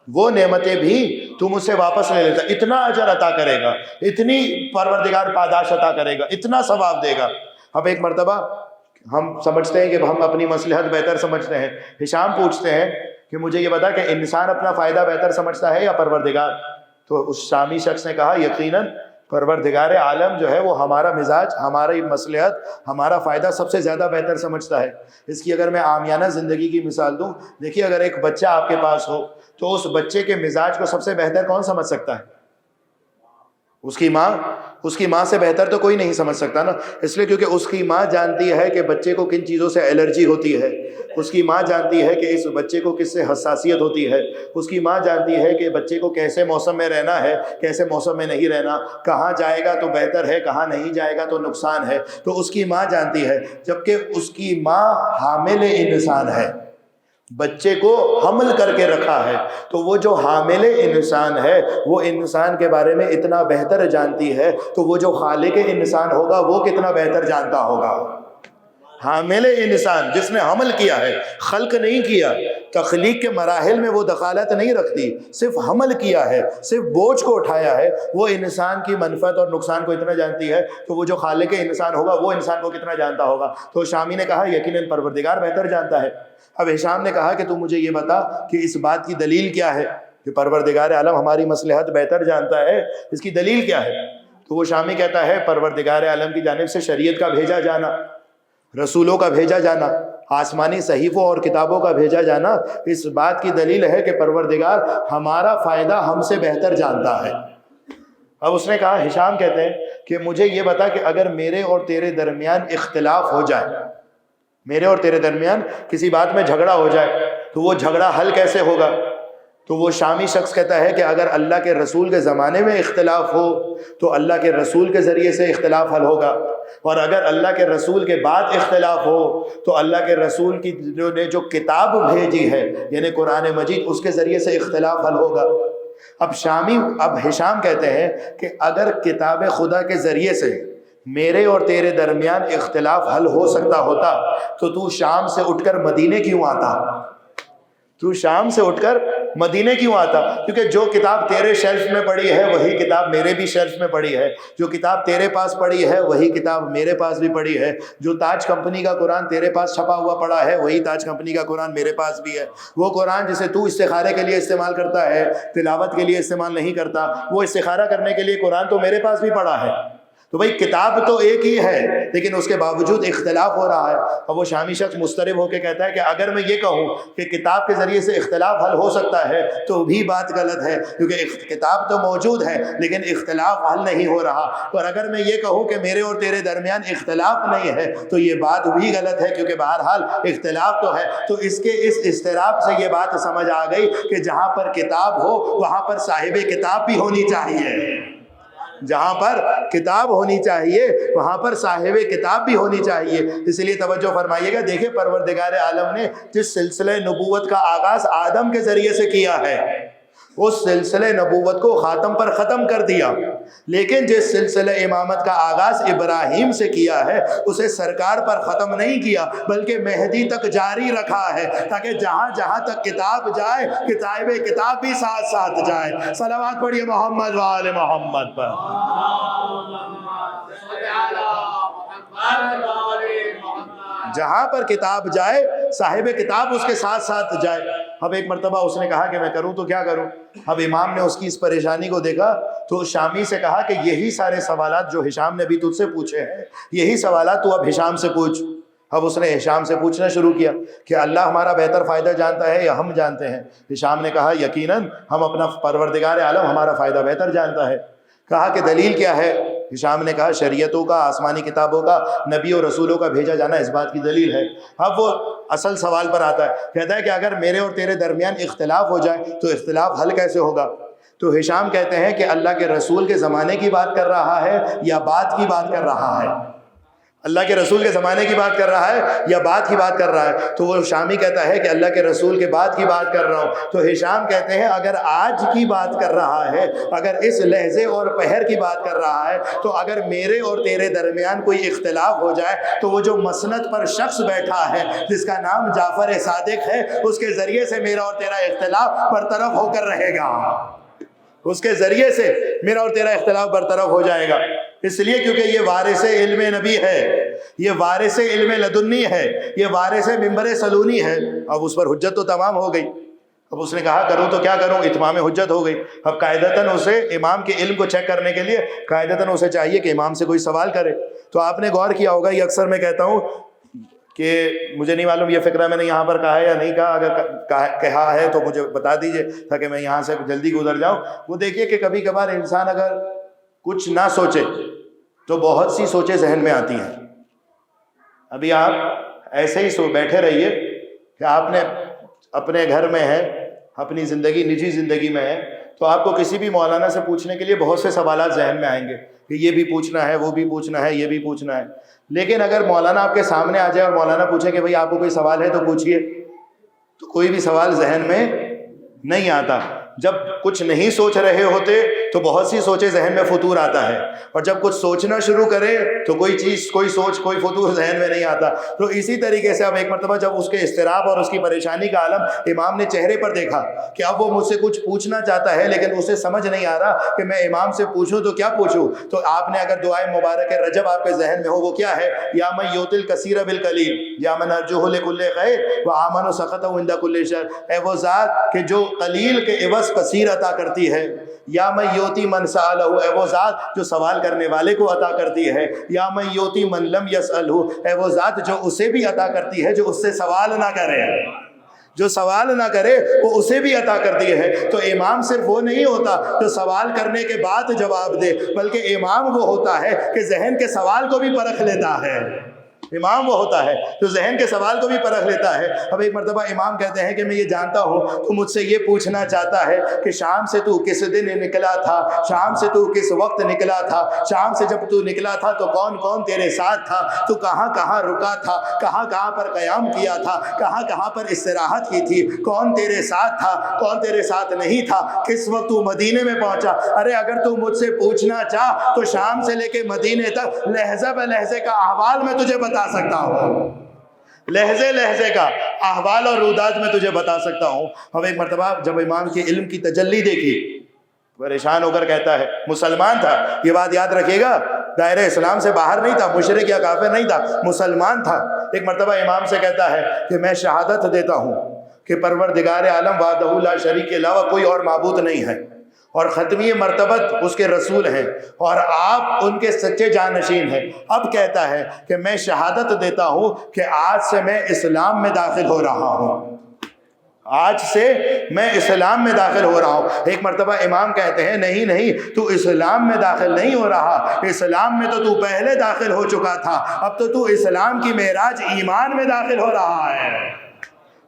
وہ نعمتیں بھی تو مجھ سے واپس لے لیتا۔ اتنا اجر عطا کرے گا، اتنی پروردگار پاداش عطا کرے گا، اتنا ثواب دے گا۔ اب ایک مرتبہ ہم سمجھتے ہیں کہ ہم اپنی مصلحت بہتر سمجھتے ہیں، ہشام پوچھتے ہیں کہ مجھے یہ بتا کہ انسان اپنا فائدہ بہتر سمجھتا ہے یا پروردگار؟ تو اس شامی شخص نے کہا یقیناً پروردگار عالم جو ہے وہ ہمارا مزاج، ہماری مصلحت، ہمارا فائدہ سب سے زیادہ بہتر سمجھتا ہے۔ اس کی اگر میں عامیانہ زندگی کی مثال دوں، دیکھیے اگر ایک بچہ آپ کے پاس ہو تو اس بچے کے مزاج کو سب سے بہتر کون سمجھ سکتا ہے؟ اس کی ماں۔ اس کی ماں سے بہتر تو کوئی نہیں سمجھ سکتا نا، اس لیے کیونکہ اس کی ماں جانتی ہے کہ بچے کو کن چیزوں سے الرجی ہوتی ہے، اس کی ماں جانتی ہے کہ اس بچے کو کس سے حساسیت ہوتی ہے، اس کی ماں جانتی ہے کہ بچے کو کیسے موسم میں رہنا ہے، کیسے موسم میں نہیں رہنا، کہاں جائے گا تو بہتر ہے، کہاں نہیں جائے گا تو نقصان ہے، تو اس کی ماں جانتی ہے۔ جبکہ اس کی ماں حامل انسان ہے، بچے کو حمل کر کے رکھا ہے، تو وہ جو حامل انسان ہے وہ انسان کے بارے میں اتنا بہتر جانتی ہے، تو وہ جو خالق انسان ہوگا وہ کتنا بہتر جانتا ہوگا۔ حامل انسان جس نے حمل کیا ہے، خلق نہیں کیا، تخلیق کے مراحل میں وہ دخالت نہیں رکھتی، صرف حمل کیا ہے، صرف بوجھ کو اٹھایا ہے، وہ انسان کی منفعت اور نقصان کو اتنا جانتی ہے تو وہ جو خالق انسان ہوگا وہ انسان کو کتنا جانتا ہوگا۔ تو شامی نے کہا یقیناً پروردگار بہتر جانتا ہے۔ اب ہشام نے کہا کہ تو مجھے یہ بتا کہ اس بات کی دلیل کیا ہے کہ پروردگار عالم ہماری مصلحت بہتر جانتا ہے، اس کی دلیل کیا ہے؟ تو وہ شامی کہتا ہے پروردگار عالم کی جانب سے شریعت کا بھیجا جانا، رسولوں کا بھیجا جانا، آسمانی صحیفوں اور کتابوں کا بھیجا جانا اس بات کی دلیل ہے کہ پروردگار ہمارا فائدہ ہم سے بہتر جانتا ہے۔ اب اس نے کہا، ہشام کہتے ہیں کہ مجھے یہ بتا کہ اگر میرے اور تیرے درمیان اختلاف ہو جائے، میرے اور تیرے درمیان کسی بات میں جھگڑا ہو جائے تو وہ جھگڑا حل کیسے ہوگا؟ تو وہ شامی شخص کہتا ہے کہ اگر اللہ کے رسول کے زمانے میں اختلاف ہو تو اللہ کے رسول کے ذریعے سے اختلاف حل ہوگا، اور اگر اللہ کے رسول کے بعد اختلاف ہو تو اللہ کے رسول کی جو کتاب بھیجی ہے یعنی قرآن مجید اس کے ذریعے سے اختلاف حل ہوگا۔ اب ہشام کہتے ہیں کہ اگر کتاب خدا کے ذریعے سے میرے اور تیرے درمیان اختلاف حل ہو سکتا ہوتا تو شام سے اٹھ کر مدینے کیوں آتا؟ تو شام سے اٹھ کر مدینے کیوں آتا؟ کیونکہ جو کتاب تیرے شیلف میں پڑی ہے وہی کتاب میرے بھی شیلف میں پڑی ہے، جو کتاب تیرے پاس پڑی ہے وہی کتاب میرے پاس بھی پڑی ہے، جو تاج کمپنی کا قرآن تیرے پاس چھپا ہوا پڑا ہے وہی تاج کمپنی کا قرآن میرے پاس بھی ہے، وہ قرآن جسے تو استخارے کے لیے استعمال کرتا ہے، تلاوت کے لیے استعمال نہیں کرتا، وہ استخارہ کرنے کے لیے قرآن تو میرے پاس بھی پڑا ہے۔ تو بھائی کتاب تو ایک ہی ہے لیکن اس کے باوجود اختلاف ہو رہا ہے۔ اور وہ شامی شخص مضطرب ہو کے کہتا ہے کہ اگر میں یہ کہوں کہ کتاب کے ذریعے سے اختلاف حل ہو سکتا ہے تو بھی بات غلط ہے، کیونکہ کتاب تو موجود ہے لیکن اختلاف حل نہیں ہو رہا، اور اگر میں یہ کہوں کہ میرے اور تیرے درمیان اختلاف نہیں ہے تو یہ بات بھی غلط ہے، کیونکہ بہرحال اختلاف تو ہے۔ تو اس اضطراب سے یہ بات سمجھ آ گئی کہ جہاں پر کتاب ہو وہاں پر صاحب کتاب بھی ہونی چاہیے، جہاں پر کتاب ہونی چاہیے وہاں پر صاحب کتاب بھی ہونی چاہیے۔ اس لیے توجہ فرمائیے گا، دیکھیں پروردگار عالم نے جس سلسلہ نبوت کا آغاز آدم کے ذریعے سے کیا ہے اس سلسلہ نبوت کو خاتم پر ختم کر دیا، لیکن جس سلسلہ امامت کا آغاز ابراہیم سے کیا ہے اسے سرکار پر ختم نہیں کیا بلکہ مہدی تک جاری رکھا ہے، تاکہ جہاں جہاں تک کتاب جائے کتاب کتاب بھی ساتھ ساتھ جائے۔ صلوات پڑھیے محمد و آل محمد پر۔ جہاں پر کتاب جائے صاحب کتاب اس کے ساتھ ساتھ جائے۔ اب ایک مرتبہ اس نے کہا کہ میں کروں تو کیا کروں؟ اب امام نے اس کی اس پریشانی کو دیکھا تو شامی سے کہا کہ یہی سارے سوالات جو ہشام نے بھی تجھ سے پوچھے ہیں یہی سوالات تو اب ہشام سے پوچھ۔ اب اس نے ہشام سے پوچھنا شروع کیا کہ اللہ ہمارا بہتر فائدہ جانتا ہے یا ہم جانتے ہیں؟ ہشام نے کہا یقیناً ہم اپنا پروردگار عالم ہمارا فائدہ بہتر جانتا ہے۔ کہا کہ دلیل کیا ہے؟ ہشام نے کہا شریعتوں کا، آسمانی کتابوں کا، نبی اور رسولوں کا بھیجا جانا اس بات کی دلیل ہے۔ اب وہ اصل سوال پر آتا ہے، کہتا ہے کہ اگر میرے اور تیرے درمیان اختلاف ہو جائے تو اختلاف حل کیسے ہوگا؟ تو ہشام کہتے ہیں کہ اللہ کے رسول کے زمانے کی بات کر رہا ہے یا بات کی بات کر رہا ہے؟ اللہ کے رسول کے زمانے کی بات کر رہا ہے یا بات کی بات کر رہا ہے؟ تو وہ شامی کہتا ہے کہ اللہ کے رسول کے بعد کی بات کر رہا ہوں۔ تو ہشام کہتے ہیں اگر آج کی بات کر رہا ہے، اگر اس لہجے اور پہر کی بات کر رہا ہے، تو اگر میرے اور تیرے درمیان کوئی اختلاف ہو جائے تو وہ جو مسند پر شخص بیٹھا ہے جس کا نام جعفر صادق ہے اس کے ذریعے سے میرا اور تیرا اختلاف برطرف ہو کر رہے گا، اس کے ذریعے سے میرا اور تیرا اختلاف برطرف ہو جائے گا۔ اس لیے کیونکہ یہ وارث علم نبی ہے، یہ وارث علم لدنی ہے، یہ وارث ممبر سلونی ہے۔ اب اس پر حجت تو تمام ہو گئی۔ اب اس نے کہا کروں تو کیا کروں؟ اتمام حجت ہو گئی۔ اب قاعدتاً اسے امام کے علم کو چیک کرنے کے لیے قاعدتاً اسے چاہیے کہ امام سے کوئی سوال کرے۔ تو آپ نے غور کیا ہوگا، یہ اکثر میں کہتا ہوں کہ مجھے نہیں معلوم یہ فقرہ میں نے یہاں پر کہا ہے یا نہیں کہا، اگر کہا ہے تو مجھے بتا دیجئے تاکہ میں یہاں سے جلدی گزر جاؤں۔ وہ دیکھیے کہ کبھی کبھار انسان اگر کچھ نہ سوچے تو بہت سی سوچیں ذہن میں آتی ہیں۔ ابھی آپ ایسے ہی بیٹھے رہیے کہ آپ نے اپنے گھر میں ہے، اپنی زندگی نجی زندگی میں ہے، تو آپ کو کسی بھی مولانا سے پوچھنے کے لیے بہت سے سوالات ذہن میں آئیں گے کہ یہ بھی پوچھنا ہے، وہ بھی پوچھنا ہے، یہ بھی پوچھنا ہے۔ لیکن اگر مولانا آپ کے سامنے آ جائے اور مولانا پوچھے کہ بھئی آپ کو کوئی سوال ہے تو پوچھئے، تو کوئی بھی سوال ذہن میں نہیں آتا۔ جب کچھ نہیں سوچ رہے ہوتے تو بہت سی سوچیں ذہن میں فطور آتا ہے، اور جب کچھ سوچنا شروع کرے تو کوئی چیز، کوئی سوچ، کوئی فطور ذہن میں نہیں آتا۔ تو اسی طریقے سے اب ایک مرتبہ جب اس کے اضطراب اور اس کی پریشانی کا عالم امام نے چہرے پر دیکھا کہ اب وہ مجھ سے کچھ پوچھنا چاہتا ہے لیکن اسے سمجھ نہیں آ رہا کہ میں امام سے پوچھوں تو کیا پوچھوں، تو آپ نے اگر دعائے مبارک رجب آپ کے ذہن میں ہو وہ کیا ہے؟ یا من یؤتی الکثیر بالقلیل یا من ارجوہ لکل خیر وآمن سخطہ عند کل شر، اے وہ ذات کہ جو قلیل کے عوض کثیر عطا کرتی ہے، یا من یؤتی من سألہ، اے وہ ذات جو سوال کرنے والے کو عطا کرتی ہے، یا من یؤتی من لم یسألہ، اے وہ ذات جو اسے بھی عطا کرتی ہے جو اس سے سوال نہ کرے، جو سوال نہ کرے وہ اسے بھی عطا کرتی ہے۔ تو امام صرف وہ نہیں ہوتا جو سوال کرنے کے بعد جواب دے، بلکہ امام وہ ہوتا ہے کہ ذہن کے سوال کو بھی پرکھ لیتا ہے۔ امام وہ ہوتا ہے جو ذہن کے سوال کو بھی پرکھ لیتا ہے۔ اب ایک مرتبہ امام کہتے ہیں کہ میں یہ جانتا ہوں تو مجھ سے یہ پوچھنا چاہتا ہے کہ شام سے تو کس دن نکلا تھا، شام سے تو کس وقت نکلا تھا، شام سے جب تو نکلا تھا تو کون کون تیرے ساتھ تھا، تو کہاں کہاں رکا تھا، کہاں کہاں پر قیام کیا تھا، کہاں کہاں پر استراحت کی تھی، کون تیرے ساتھ تھا، کون تیرے ساتھ نہیں تھا، کس وقت تو مدینے میں پہنچا۔ ارے اگر تو مجھ سے پوچھنا چاہ تو شام سے لے کے مدینے تک لہجہ بہ لہجے کا احوال میں تجھے بتا سکتا ہوں، لہجے لہجے کا احوال اور رودات میں تجھے بتا سکتا ہوں۔ اب ایک مرتبہ جب امام کی علم کی تجلی دیکھی، پریشان ہو کر کہتا ہے، مسلمان تھا، یہ بات یاد رکھیے گا، دائرہ اسلام سے باہر نہیں تھا، مشرک یا کافر نہیں تھا، مسلمان تھا۔ ایک مرتبہ امام سے کہتا ہے کہ میں شہادت دیتا ہوں کہ پروردگار عالم وحدہ لا شریک کے علاوہ کوئی اور معبود نہیں ہے، اور ختمی مرتبت اس کے رسول ہیں، اور آپ ان کے سچے جانشین ہیں۔ اب کہتا ہے کہ میں شہادت دیتا ہوں کہ آج سے میں اسلام میں داخل ہو رہا ہوں، آج سے میں اسلام میں داخل ہو رہا ہوں۔ ایک مرتبہ امام کہتے ہیں نہیں نہیں، تو اسلام میں داخل نہیں ہو رہا، اسلام میں تو پہلے داخل ہو چکا تھا، اب تو اسلام کی معراج ایمان میں داخل ہو رہا ہے،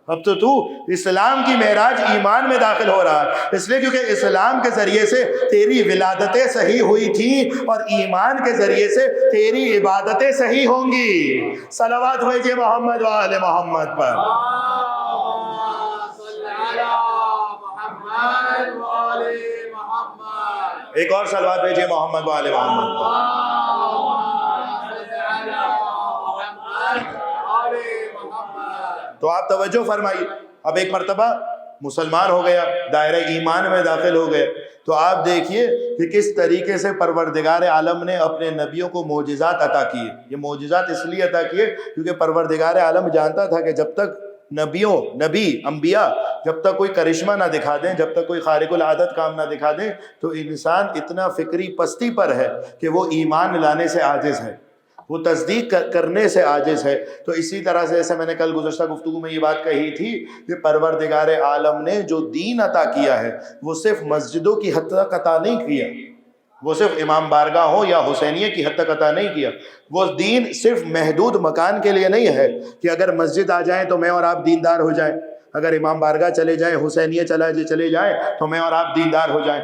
اب تو اسلام کی معراج ایمان میں داخل ہو رہا ہے، اس لیے کیونکہ اسلام کے ذریعے سے تیری ولادتیں صحیح ہوئی تھی اور ایمان کے ذریعے سے تیری عبادتیں صحیح ہوں گی۔ صلوات بھیجئے محمد و آل محمد پر۔ ایک اور صلوات بھیجئے محمد و آل محمد پر۔ تو آپ توجہ فرمائیے، اب ایک مرتبہ مسلمان ہو گیا، دائرہ ایمان میں داخل ہو گئے، تو آپ دیکھیے کہ کس طریقے سے پروردگار عالم نے اپنے نبیوں کو معجزات عطا کیے۔ یہ معجزات اس لیے عطا کیے کیونکہ پروردگار عالم جانتا تھا کہ جب تک نبی انبیاء جب تک کوئی کرشمہ نہ دکھا دیں، جب تک کوئی خارق العادت کام نہ دکھا دیں، تو انسان اتنا فکری پستی پر ہے کہ وہ ایمان لانے سے عاجز ہے، وہ تصدیق کرنے سے عاجز ہے۔ تو اسی طرح سے جیسے میں نے کل گزشتہ گفتگو میں یہ بات کہی تھی کہ پروردگار عالم نے جو دین عطا کیا ہے وہ صرف مسجدوں کی حد تک عطا نہیں کیا، وہ صرف امام بارگاہ ہو یا حسینیہ کی حد تک عطا نہیں کیا، وہ دین صرف محدود مکان کے لیے نہیں ہے کہ اگر مسجد آ جائیں تو میں اور آپ دیندار ہو جائیں، اگر امام بارگاہ چلے جائیں، حسینیہ چلے جائیں تو میں اور آپ دیندار ہو جائیں۔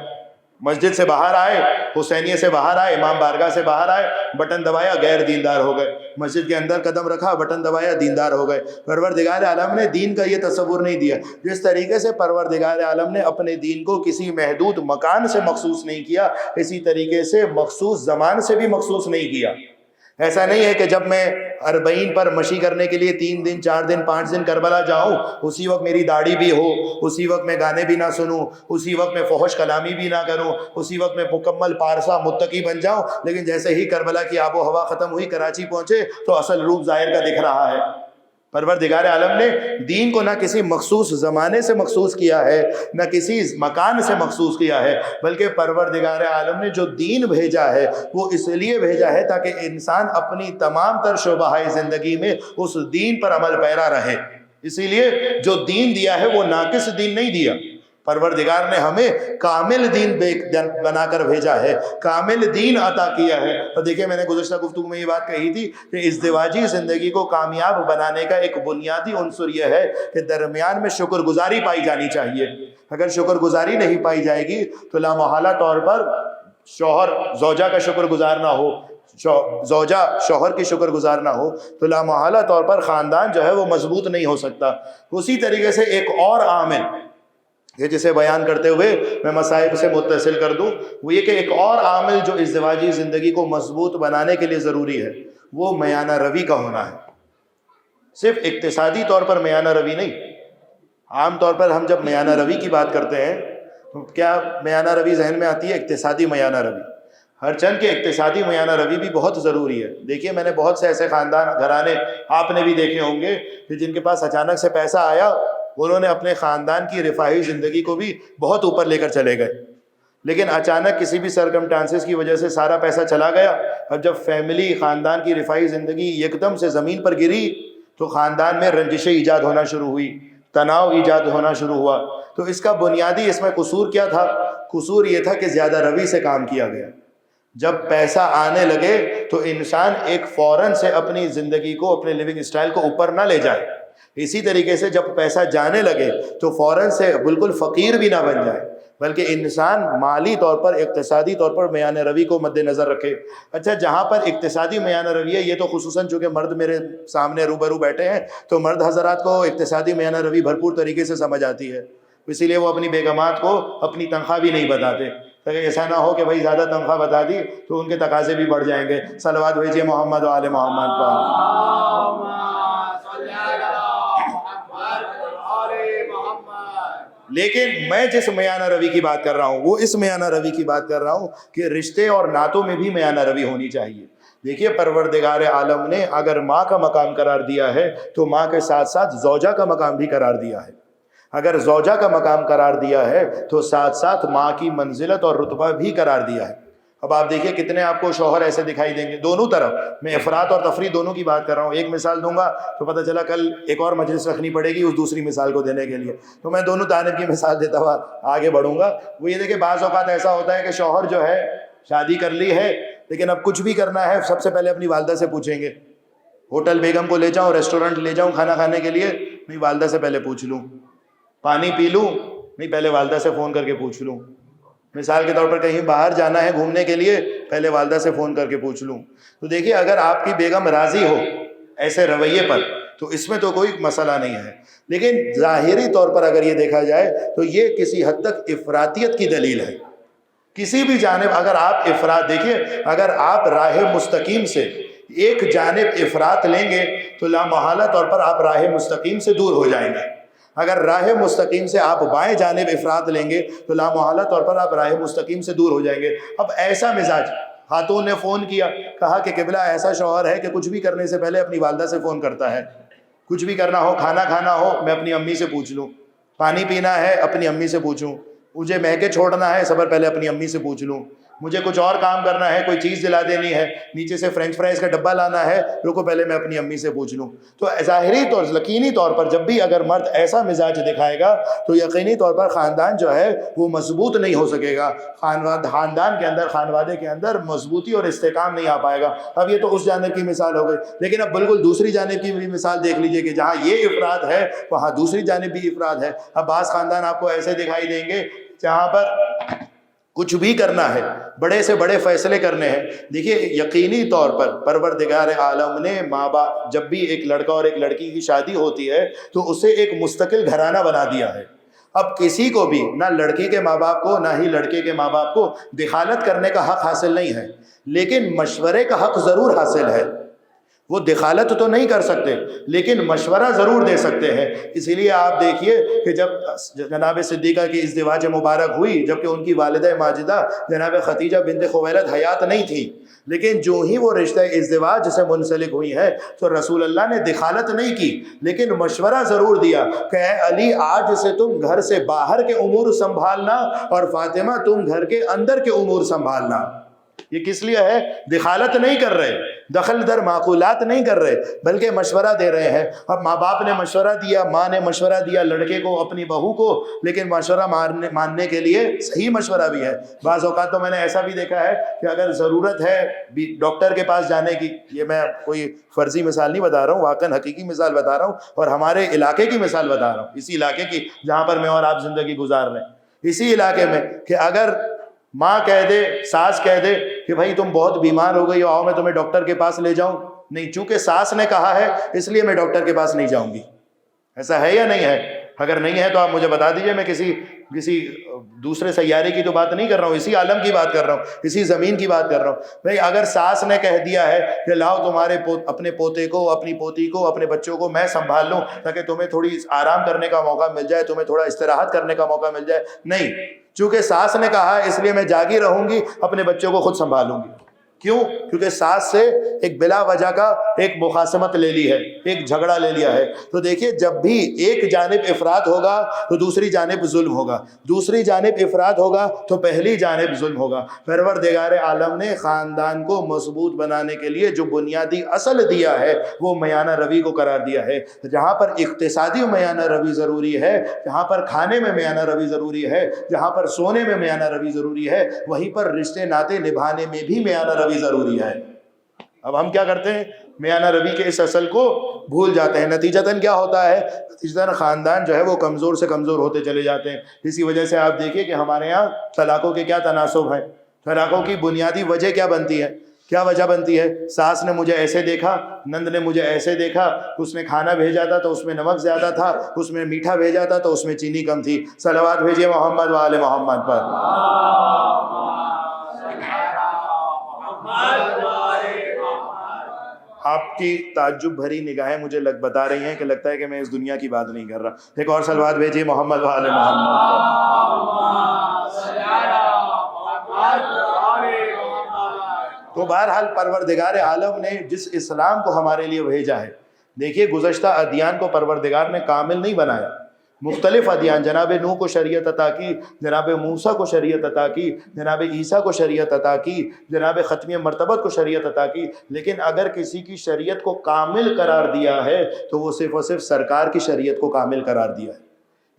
مسجد سے باہر آئے، حسینیہ سے باہر آئے، امام بارگاہ سے باہر آئے، بٹن دبایا غیر دیندار ہو گئے، مسجد کے اندر قدم رکھا، بٹن دبایا دیندار ہو گئے۔ پروردگار عالم نے دین کا یہ تصور نہیں دیا۔ جس طریقے سے پروردگار عالم نے اپنے دین کو کسی محدود مکان سے مخصوص نہیں کیا، اسی طریقے سے مخصوص زمان سے بھی مخصوص نہیں کیا۔ ایسا نہیں ہے کہ جب میں 40 پر مشی کرنے کے لیے 3 دن 4 دن 5 دن کربلا جاؤں، اسی وقت میری داڑھی بھی ہو، اسی وقت میں گانے بھی نہ سنوں، اسی وقت میں فحش کلامی بھی نہ کروں، اسی وقت میں مکمل پارسا متقی بن جاؤں، لیکن جیسے ہی کربلا کی آب و ہوا ختم ہوئی، کراچی پہنچے تو اصل روپ ظاہر کا دکھ رہا ہے۔ پروردگار عالم نے دین کو نہ کسی مخصوص زمانے سے مخصوص کیا ہے، نہ کسی مکان سے مخصوص کیا ہے، بلکہ پروردگار عالم نے جو دین بھیجا ہے وہ اس لیے بھیجا ہے تاکہ انسان اپنی تمام تر شعبہ زندگی میں اس دین پر عمل پیرا رہے۔ اسی لیے جو دین دیا ہے وہ ناقص دین نہیں دیا، پروردگار نے ہمیں کامل دین بنا کر بھیجا ہے، کامل دین عطا کیا ہے۔ اور دیکھیں میں نے گزشتہ گفتگو میں یہ بات کہی تھی کہ ازدواجی زندگی کو کامیاب بنانے کا ایک بنیادی عنصر یہ ہے کہ درمیان میں شکر گزاری پائی جانی چاہیے۔ اگر شکر گزاری نہیں پائی جائے گی تو لامحالہ طور پر شوہر زوجہ کا شکر گزار نہ ہو، زوجہ شوہر کی شکر گزار نہ ہو، تو لامحالہ طور پر خاندان جو ہے وہ مضبوط نہیں ہو سکتا۔ اسی طریقے سے ایک اور عامل یہ جسے بیان کرتے ہوئے میں مصائب سے متصل کر دوں، وہ یہ کہ ایک اور عامل جو ازدواجی زندگی کو مضبوط بنانے کے لیے ضروری ہے وہ میانہ روی کا ہونا ہے۔ صرف اقتصادی طور پر میانہ روی نہیں۔ عام طور پر ہم جب میانہ روی کی بات کرتے ہیں تو کیا میانہ روی ذہن میں آتی ہے؟ اقتصادی میانہ روی۔ ہر چند کے اقتصادی میانہ روی بھی بہت ضروری ہے۔ دیکھیے میں نے بہت سے ایسے خاندان گھرانے آپ نے بھی دیکھے ہوں گے کہ جن کے پاس اچانک سے پیسہ آیا، انہوں نے اپنے خاندان کی رفاہی زندگی کو بھی بہت اوپر لے کر چلے گئے، لیکن اچانک کسی بھی سرکمٹانسز کی وجہ سے سارا پیسہ چلا گیا۔ اب جب فیملی خاندان کی رفاہی زندگی یکدم سے زمین پر گری تو خاندان میں رنجشیں ایجاد ہونا شروع ہوئی، تناؤ ایجاد ہونا شروع ہوا۔ تو اس کا بنیادی اس میں قصور کیا تھا؟ قصور یہ تھا کہ زیادہ روی سے کام کیا گیا۔ جب پیسہ آنے لگے تو انسان ایک فوراً سے اپنی زندگی کو، اپنے لیونگ اسٹائل کو اوپر نہ لے جائے، اسی طریقے سے جب پیسہ جانے لگے تو فوراً سے بالکل فقیر بھی نہ بن جائے، بلکہ انسان مالی طور پر، اقتصادی طور پر میانہ روی کو مد نظر رکھے۔ اچھا، جہاں پر اقتصادی میانہ روی ہے، یہ تو خصوصاً چونکہ مرد میرے سامنے روبرو بیٹھے ہیں تو مرد حضرات کو اقتصادی میانہ روی بھرپور طریقے سے سمجھ آتی ہے، اسی لیے وہ اپنی بیگمات کو اپنی تنخواہ بھی نہیں بتاتے، تاکہ ایسا نہ ہو کہ بھائی زیادہ تنخواہ بتا دی تو ان کے تقاضے بھی بڑھ جائیں گے۔ صلوات بھیجیے محمد و آل محمد پر۔ لیکن میں جس میانہ روی کی بات کر رہا ہوں وہ اس میانہ روی کی بات کر رہا ہوں کہ رشتے اور نعتوں میں بھی میانہ روی ہونی چاہیے۔ دیکھیے پروردگار عالم نے اگر ماں کا مقام قرار دیا ہے تو ماں کے ساتھ ساتھ زوجہ کا مقام بھی قرار دیا ہے۔ اگر زوجہ کا مقام قرار دیا ہے تو ساتھ ساتھ ماں کی منزلت اور رتبہ بھی قرار دیا ہے۔ اب آپ دیکھیے کتنے آپ کو شوہر ایسے دکھائی دیں گے دونوں طرف، میں افراط اور تفریط دونوں کی بات کر رہا ہوں۔ ایک مثال دوں گا تو پتہ چلا کل ایک اور مجلس رکھنی پڑے گی اس دوسری مثال کو دینے کے لیے، تو میں دونوں جانب کی مثال دیتا ہوا آگے بڑھوں گا۔ وہ یہ دیکھیں بعض اوقات ایسا ہوتا ہے کہ شوہر جو ہے شادی کر لی ہے لیکن اب کچھ بھی کرنا ہے سب سے پہلے اپنی والدہ سے پوچھیں گے۔ ہوٹل بیگم کو لے جاؤں، ریسٹورنٹ لے جاؤں کھانا کھانے کے لیے، نہیں والدہ سے پہلے پوچھ لوں۔ پانی پی لوں، نہیں پہلے والدہ سے فون کر کے پوچھ لوں۔ مثال کے طور پر کہیں باہر جانا ہے گھومنے کے لیے، پہلے والدہ سے فون کر کے پوچھ لوں۔ تو دیکھیے اگر آپ کی بیگم راضی ہو ایسے رویے پر تو اس میں تو کوئی مسئلہ نہیں ہے، لیکن ظاہری طور پر اگر یہ دیکھا جائے تو یہ کسی حد تک افراطیت کی دلیل ہے۔ کسی بھی جانب اگر آپ افراط، دیکھیے اگر آپ راہ مستقیم سے ایک جانب افراط لیں گے تو لامحالہ طور پر آپ راہ مستقیم سے دور ہو جائیں گے۔ اگر راہ مستقیم سے آپ بائیں جانب افراط لیں گے تو لامحالہ طور پر آپ راہ مستقیم سے دور ہو جائیں گے۔ اب ایسا مزاج، خاتون نے فون کیا، کہا کہ قبلہ ایسا شوہر ہے کہ کچھ بھی کرنے سے پہلے اپنی والدہ سے فون کرتا ہے، کچھ بھی کرنا ہو، کھانا کھانا ہو میں اپنی امی سے پوچھ لوں، پانی پینا ہے اپنی امی سے پوچھوں، مجھے مہکے چھوڑنا ہے سفر پہلے اپنی امی سے پوچھ لوں، مجھے کچھ اور کام کرنا ہے، کوئی چیز دلا دینی ہے، نیچے سے فرینچ فرائز کا ڈبہ لانا ہے، رکو پہلے میں اپنی امی سے پوچھ لوں۔ تو ظاہری طور یقینی طور پر جب بھی اگر مرد ایسا مزاج دکھائے گا تو یقینی طور پر خاندان جو ہے وہ مضبوط نہیں ہو سکے گا، خاندان کے اندر، خانوادے کے اندر مضبوطی اور استحکام نہیں آ پائے گا۔ اب یہ تو اس جانب کی مثال ہو گئی، لیکن اب بالکل دوسری جانب کی بھی مثال دیکھ لیجئے کہ جہاں یہ افراد ہے وہاں دوسری جانب بھی افراد ہے۔ اب بعض خاندان آپ کو ایسے دکھائی دیں گے جہاں پر کچھ بھی کرنا ہے، بڑے سے بڑے فیصلے کرنے ہیں۔ دیکھیے یقینی طور پر پروردگار عالم نے ماں باپ، جب بھی ایک لڑکا اور ایک لڑکی کی شادی ہوتی ہے تو اسے ایک مستقل گھرانہ بنا دیا ہے۔ اب کسی کو بھی، نہ لڑکی کے ماں باپ کو نہ ہی لڑکے کے ماں باپ کو دخالت کرنے کا حق حاصل نہیں ہے، لیکن مشورے کا حق ضرور حاصل ہے۔ وہ دخالت تو نہیں کر سکتے لیکن مشورہ ضرور دے سکتے ہیں۔ اسی لیے آپ دیکھیے کہ جب جناب صدیقہ کی ازدواج مبارک ہوئی، جبکہ ان کی والدہ ماجدہ جناب ختیجہ بنت خویلد حیات نہیں تھی، لیکن جو ہی وہ رشتہ ازدواج سے منسلک ہوئی ہے تو رسول اللہ نے دخالت نہیں کی لیکن مشورہ ضرور دیا کہ اے علی آج سے تم گھر سے باہر کے امور سنبھالنا اور فاطمہ تم گھر کے اندر کے امور سنبھالنا۔ یہ کس لیے ہے؟ دخالت نہیں کر رہے، دخل در معقولات نہیں کر رہے، بلکہ مشورہ دے رہے ہیں۔ اب ماں باپ نے مشورہ دیا، ماں نے مشورہ دیا لڑکے کو، اپنی بہو کو، لیکن مشورہ ماننے کے لیے صحیح مشورہ بھی ہے۔ بعض اوقات تو میں نے ایسا بھی دیکھا ہے کہ اگر ضرورت ہے ڈاکٹر کے پاس جانے کی، یہ میں کوئی فرضی مثال نہیں بتا رہا ہوں، واقعاً حقیقی مثال بتا رہا ہوں اور ہمارے علاقے کی مثال بتا رہا ہوں، اسی علاقے کی جہاں پر میں اور آپ زندگی گزار رہے ہیں، اسی علاقے میں، کہ اگر ماں کہہ دے، ساس کہہ دے کہ بھائی تم بہت بیمار ہو گئی ہو، آؤ میں تمہیں ڈاکٹر کے پاس لے جاؤں، نہیں چونکہ ساس نے کہا ہے اس لیے میں ڈاکٹر کے پاس نہیں جاؤں گی، ایسا ہے یا نہیں ہے؟ اگر نہیں ہے تو آپ مجھے بتا دیجئے، میں کسی دوسرے سیارے کی تو بات نہیں کر رہا ہوں، اسی عالم کی بات کر رہا ہوں، اسی زمین کی بات کر رہا ہوں۔ بھئی اگر ساس نے کہہ دیا ہے کہ لاؤ تمہارے اپنے پوتے کو، اپنی پوتی کو، اپنے بچوں کو میں سنبھال لوں تاکہ تمہیں تھوڑی آرام کرنے کا موقع مل جائے، تمہیں تھوڑا استراحت کرنے کا موقع مل جائے، نہیں، چونکہ ساس نے کہا اس لیے میں جاگی رہوں گی، اپنے بچوں کو خود سنبھالوں گی۔ کیوں؟ کیونکہ ساس سے ایک بلا وجہ کا ایک مخاصمت لے لی ہے، ایک جھگڑا لے لیا ہے۔ تو دیکھیے جب بھی ایک جانب افراط ہوگا تو دوسری جانب ظلم ہوگا، دوسری جانب افراط ہوگا تو پہلی جانب ظلم ہوگا۔ پروردگار عالم نے خاندان کو مضبوط بنانے کے لیے جو بنیادی اصل دیا ہے وہ میانہ روی کو قرار دیا ہے۔ جہاں پر اقتصادی میانہ روی ضروری ہے، جہاں پر کھانے میں میانہ روی ضروری ہے، جہاں پر سونے میں میانہ روی ضروری ہے، وہیں پر رشتے ناطے نبھانے میں بھی میانہ روی ضروری ہے۔ اب ہم کیا کرتے ہیں؟ میانہ روی کے اس اصل کو بھول جاتے ہیں، نتیجتاً کیا ہوتا ہے؟ نتیجتاً خاندان جو ہے وہ کمزور سے کمزور ہوتے چلے جاتے ہیں۔ اسی وجہ سے آپ دیکھیے کہ ہمارے یہاں طلاقوں کے کیا تناسب ہیں، طلاقوں کی بنیادی وجہ کیا بنتی ہے؟ کیا وجہ بنتی ہے؟ ساس نے مجھے ایسے دیکھا، نند نے مجھے ایسے دیکھا، اس نے کھانا بھیجا تھا تو اس میں نمک زیادہ تھا، اس میں میٹھا بھیجا تھا تو اس میں چینی کم تھی۔ صلوات بھیجیے محمد و آل محمد پر۔ آپ کی تعجب بھری نگاہیں مجھے بتا رہی ہیں کہ لگتا ہے کہ میں اس دنیا کی بات نہیں کر رہا۔ ایک اور صلوات بھیجیے محمد و آل محمد۔ تو بہرحال پروردگار عالم نے جس اسلام کو ہمارے لیے بھیجا ہے، دیکھیے گزشتہ ادیان کو پروردگار نے کامل نہیں بنایا، مختلف ادیان، جناب نوح کو شریعت عطا کی، جناب موسیٰ کو شریعت عطا کی، جناب عیسیٰ کو شریعت عطا کی، جناب ختمی مرتبت کو شریعت عطا کی، لیکن اگر کسی کی شریعت کو کامل قرار دیا ہے تو وہ صرف اور صرف سرکار کی شریعت کو کامل قرار دیا ہے۔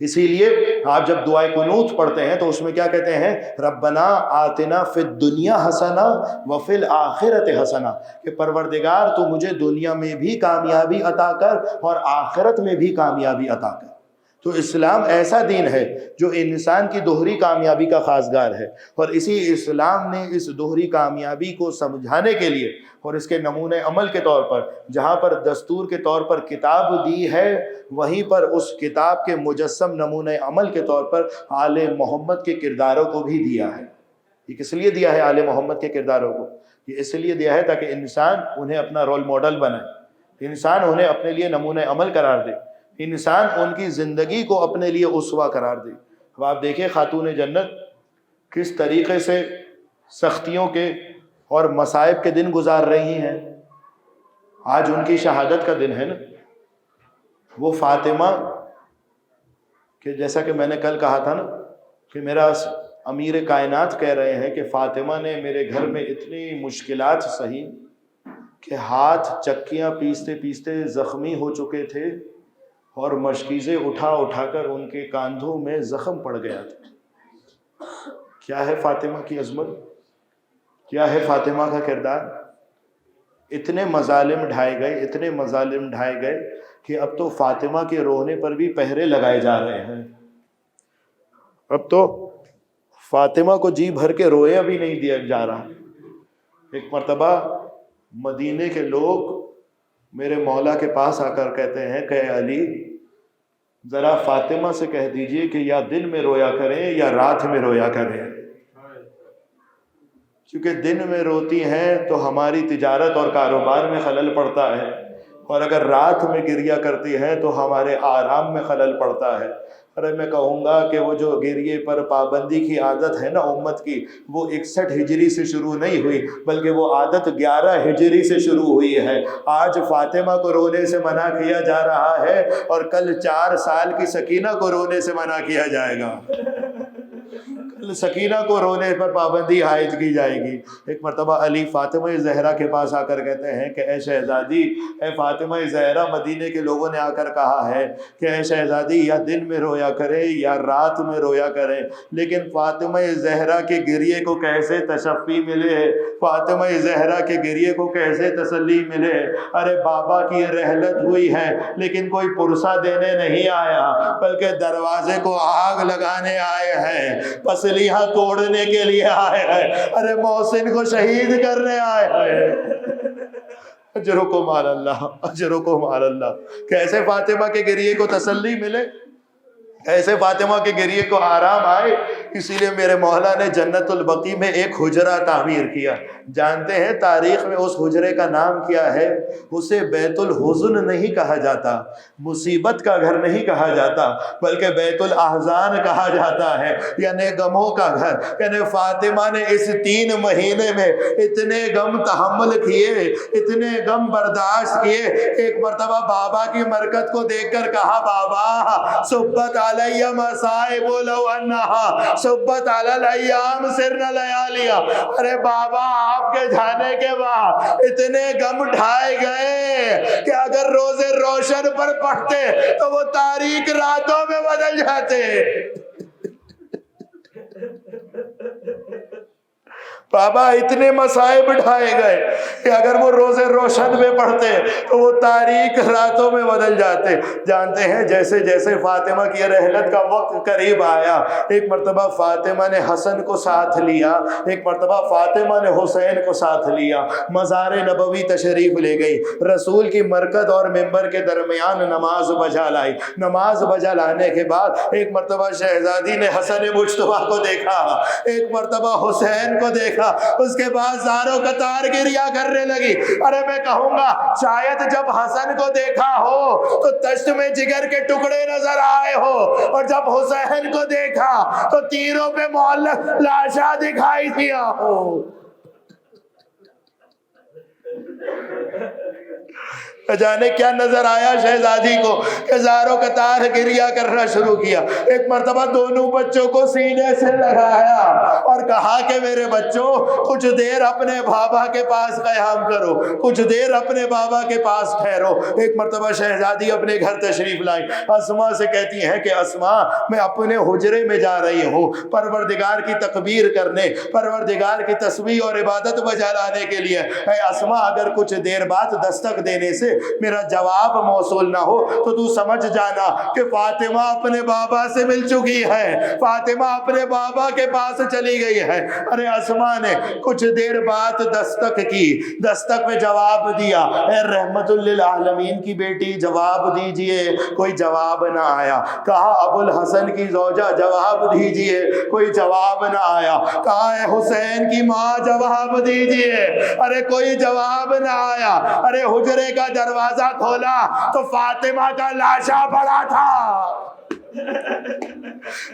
اسی لیے آپ جب دعائے قنوت پڑھتے ہیں تو اس میں کیا کہتے ہیں؟ ربنا آتنا فی الدنیا حسنہ وفی الآخرۃ حسنہ، کہ پروردگار تو مجھے دنیا میں بھی کامیابی عطا کر اور آخرت میں بھی کامیابی عطا کر۔ تو اسلام ایسا دین ہے جو انسان کی دوہری کامیابی کا خاصگار ہے، اور اسی اسلام نے اس دوہری کامیابی کو سمجھانے کے لیے اور اس کے نمونہ عمل کے طور پر جہاں پر دستور کے طور پر کتاب دی ہے، وہیں پر اس کتاب کے مجسم نمونہ عمل کے طور پر آل محمد کے کرداروں کو بھی دیا ہے۔ یہ کس لیے دیا ہے آل محمد کے کرداروں کو؟ یہ اس لیے دیا ہے تاکہ انسان انہیں اپنا رول ماڈل بنائے، انسان انہیں اپنے لیے نمونہ عمل قرار دے، انسان ان کی زندگی کو اپنے لیے اسوہ قرار دے۔ اب آپ دیکھیں خاتون جنت کس طریقے سے سختیوں کے اور مصائب کے دن گزار رہی ہیں۔ آج ان کی شہادت کا دن ہے نا۔ وہ فاطمہ کہ جیسا کہ میں نے کل کہا تھا نا کہ میرا امیر کائنات کہہ رہے ہیں کہ فاطمہ نے میرے گھر میں اتنی مشکلات سہی کہ ہاتھ چکیاں پیستے پیستے زخمی ہو چکے تھے اور مشکیزیں اٹھا اٹھا کر ان کے کاندھوں میں زخم پڑ گیا تھا۔ کیا ہے فاطمہ کی عظمت، کیا ہے فاطمہ کا کردار؟ اتنے مظالم ڈھائے گئے، اتنے مظالم ڈھائے گئے کہ اب تو فاطمہ کے رونے پر بھی پہرے لگائے جا رہے ہیں۔ اب تو فاطمہ کو جی بھر کے رویا بھی نہیں دیا جا رہا۔ ایک مرتبہ مدینے کے لوگ میرے مولا کے پاس آ کر کہتے ہیں کہ علی ذرا فاطمہ سے کہہ دیجئے کہ یا دن میں رویا کریں یا رات میں رویا کریں، کیونکہ دن میں روتی ہیں تو ہماری تجارت اور کاروبار میں خلل پڑتا ہے، اور اگر رات میں گریہ کرتی ہیں تو ہمارے آرام میں خلل پڑتا ہے۔ ارے میں کہوں گا کہ وہ جو گریے پر پابندی کی عادت ہے نا امت کی، وہ 61 ہجری سے شروع نہیں ہوئی بلکہ وہ عادت 11 ہجری سے شروع ہوئی ہے۔ آج فاطمہ کو رونے سے منع کیا جا رہا ہے اور کل 4 سال کی سکینہ کو رونے سے منع کیا جائے گا، کل سکینہ کو رونے پر پابندی عائد کی جائے گی۔ ایک مرتبہ علی فاطمہ زہرا کے پاس آ کر کہتے ہیں کہ اے شہزادی، اے فاطمہ زہرا، مدینے کے لوگوں نے آ کر کہا ہے کہ اے شہزادی یا دن میں رویا کریں یا رات میں رویا کریں، لیکن فاطمہ زہرا کے گریے کو کیسے تشفی ملے، فاطمہ زہرا کے گریے کو کیسے تسلی ملے؟ ارے بابا کی رحلت ہوئی ہے لیکن کوئی پرسہ دینے نہیں آیا بلکہ دروازے کو آگ لگانے آئے ہیں، پسلیاں توڑنے کے لیے آئے ہیں، ارے محسن کو شہید کرنے آئے ہیں۔ اجرکم علی اللہ، اجرکم علی اللہ۔ کیسے فاطمہ کے گریے کو تسلی ملے؟ ایسے فاطمہ کے گریے کو آرام آئے، اسی لیے میرے مولا نے جنت البقیع میں ایک حجرہ تعمیر کیا۔ جانتے ہیں تاریخ میں اس حجرے کا نام کیا ہے؟ اسے بیت الحزن نہیں کہا جاتا، مصیبت کا گھر نہیں کہا جاتا، بلکہ بیت الاحزان کہا جاتا ہے، یعنی غموں کا گھر۔ یعنی فاطمہ نے اس 3 مہینے میں اتنے غم تحمل کیے، اتنے غم برداشت کیے۔ ایک مرتبہ بابا کی مرکت کو دیکھ کر کہا، بابا صبت علیہ مصائب لو انہا صبت علی الایام سرن لیالیا۔ ارے بابا آپ کے جانے کے بعد اتنے غم ڈھائے گئے کہ اگر روز روشن پر پڑھتے تو وہ تاریک راتوں میں بدل جاتے۔ بابا اتنے مصائب ڈھائے گئے کہ اگر وہ روز روشن میں پڑھتے تو وہ تاریک راتوں میں بدل جاتے۔ جانتے ہیں جیسے جیسے فاطمہ کی رحلت کا وقت قریب آیا، ایک مرتبہ فاطمہ نے حسن کو ساتھ لیا، ایک مرتبہ فاطمہ نے حسین کو ساتھ لیا، مزار نبوی تشریف لے گئی، رسول کی مرکت اور منبر کے درمیان نماز بجا لائی۔ نماز بجا لانے کے بعد ایک مرتبہ شہزادی نے حسن مجتبیٰ کو دیکھا، ایک مرتبہ حسین کو دیکھا، اس کے بعد زاروں قطار گریہ کرنے لگی۔ ارے میں کہوں گا شاید جب حسن کو دیکھا ہو تو تشت میں جگر کے ٹکڑے نظر آئے ہو، اور جب حسین کو دیکھا تو تیروں پہ معلق لاشاں دکھائی دیا ہو۔ جانے کیا نظر آیا شہزادی کو کہ زاروں قطار گریہ کرنا شروع کیا۔ ایک مرتبہ دونوں بچوں کو سینے سے لگایا اور کہا کہ میرے بچوں کچھ دیر اپنے بابا کے پاس قیام کرو، کچھ دیر اپنے بابا کے پاس ٹھہرو۔ ایک مرتبہ شہزادی اپنے گھر تشریف لائی، اسما سے کہتی ہیں کہ اسما میں اپنے حجرے میں جا رہی ہوں پروردگار کی تکبیر کرنے، پروردگار کی تسبیح اور عبادت بجا لانے کے لیے۔ اے اسما اگر کچھ دیر بعد دستک دینے سے میرا جواب موصول نہ ہو تو تو سمجھ جانا کہ فاطمہ اپنے بابا سے مل چکی ہے، فاطمہ اپنے بابا کے پاس چلی گئی ہے۔ ارے اسما نے کچھ دیر بعد دستک کی، دستک میں جواب دیا، اے رحمت للعالمین کی بیٹی جواب دیجئے، کوئی جواب نہ آیا۔ کہا ابو الحسن کی زوجہ جواب دیجئے، کوئی جواب نہ آیا۔ کہا اے حسین کی ماں جواب دیجئے، ارے کوئی جواب نہ آیا۔ ارے حجرے کا دروازہ کھولا تو فاطمہ کا لاشا پڑا تھا،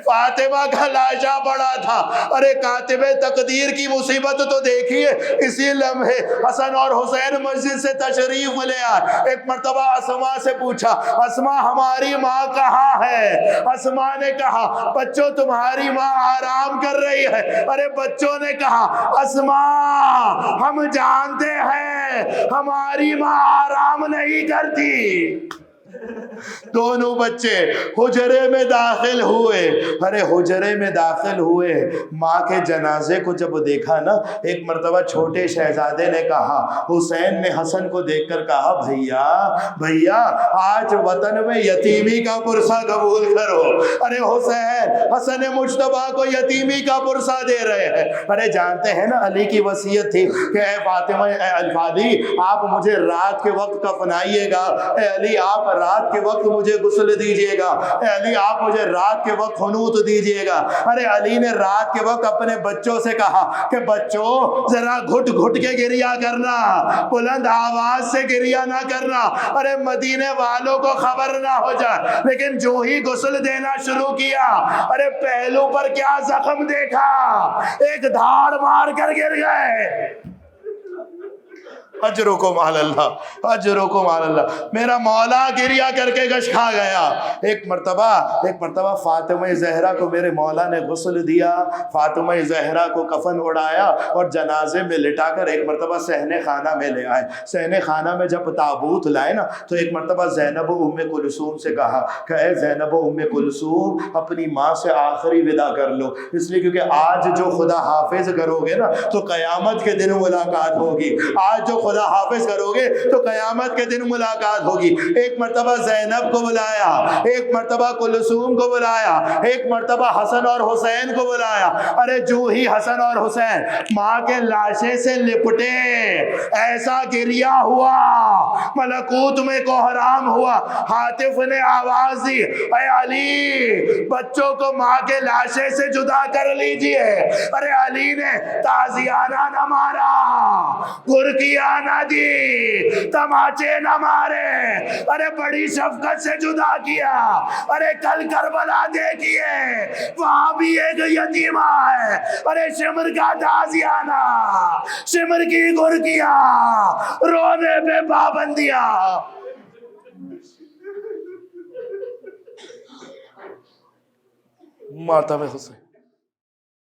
فاطمہ کا لاشا پڑا تھا۔ ارے کاتب تقدیر کی مصیبت تو دیکھیے، اسی لمحے حسن اور حسین مسجد سے تشریف لے آئے۔ ایک مرتبہ اسما سے پوچھا، اسما ہماری ماں کہاں ہے؟ اسما نے کہا بچوں تمہاری ماں آرام کر رہی ہے۔ ارے بچوں نے کہا اسما ہم جانتے ہیں ہماری ماں آرام نہیں کرتی۔ دونوں بچے حجرے میں داخل ہوئے۔ ارے حجرے میں داخل ہوئے، ماں کے جنازے کو جب دیکھا نا، ایک مرتبہ چھوٹے شہزادے نے کہا، حسین نے حسن کو دیکھ کر کہا بھیا بھیا آج وطن میں یتیمی کا پرسہ قبول کرو۔ ارے حسین حسن مجتبیٰ کو یتیمی کا پرسہ دے رہے ہیں۔ ارے جانتے ہیں نا علی کی وصیت تھی کہ اے فاطمہ اے علی آپ مجھے رات کے وقت کفنائیے گا، اے علی آپ رات کے وقت مجھے غسل دیجئے گا، اے علی آپ مجھے رات کے وقت خنوط دیجئے گا۔ ارے علی نے رات کے وقت اپنے بچوں سے کہا کہ بچوں ذرا گھٹ گھٹ کے گریہ کرنا، بلند آواز سے گریہ نہ کرنا، ارے مدینے والوں کو خبر نہ ہو جائے۔ لیکن جو ہی غسل دینا شروع کیا، ارے پہلو پر کیا زخم دیکھا، ایک دھاڑ مار کر گر گئے۔ اجرکم علی اللہ، اجرکم علی اللہ۔ میرا مولا گریہ کر کے گش کھا گیا۔ ایک مرتبہ فاطمہ زہرا کو میرے مولا نے غسل دیا، فاطمہ زہرا کو کفن اڑایا اور جنازے میں لٹا کر ایک مرتبہ صحن خانہ میں لے آئے۔ صحن خانہ میں جب تابوت لائے نا تو ایک مرتبہ زینب و ام کلثوم سے کہا کہ اے زینب و ام کلثوم اپنی ماں سے آخری ودا کر لو، اس لیے کیونکہ آج جو خدا حافظ کرو گے نا تو قیامت کے دن ملاقات ہوگی، آج جو خدا حافظ کرو گے تو قیامت کے دن ملاقات ہوگی۔ ایک مرتبہ زینب کو بلایا، ایک مرتبہ کلثوم کو بلایا، ایک مرتبہ حسن اور حسین کو بلایا۔ ارے جو ہی حسن اور حسین ماں کے لاشے سے لپٹے ایسا گریہ ہوا، ملکوت میں کوہرام ہوا۔ ہاتف نے آواز دی، اے علی بچوں کو ماں کے لاشے سے جدا کر لیجئے۔ ارے علی نے تازیانہ نہ مارا، گرکیاں نہ دی، تماچے نہ مارے، ارے بڑی شفقت سے جدا کیا۔ ارے کل کربلا دیکھیے وہاں بھی ایک یتیمہ ہے، ارے شمر کا تازیانہ، شمر کی گرکیاں، رونے پہ پابندیاں۔ ماتم حسین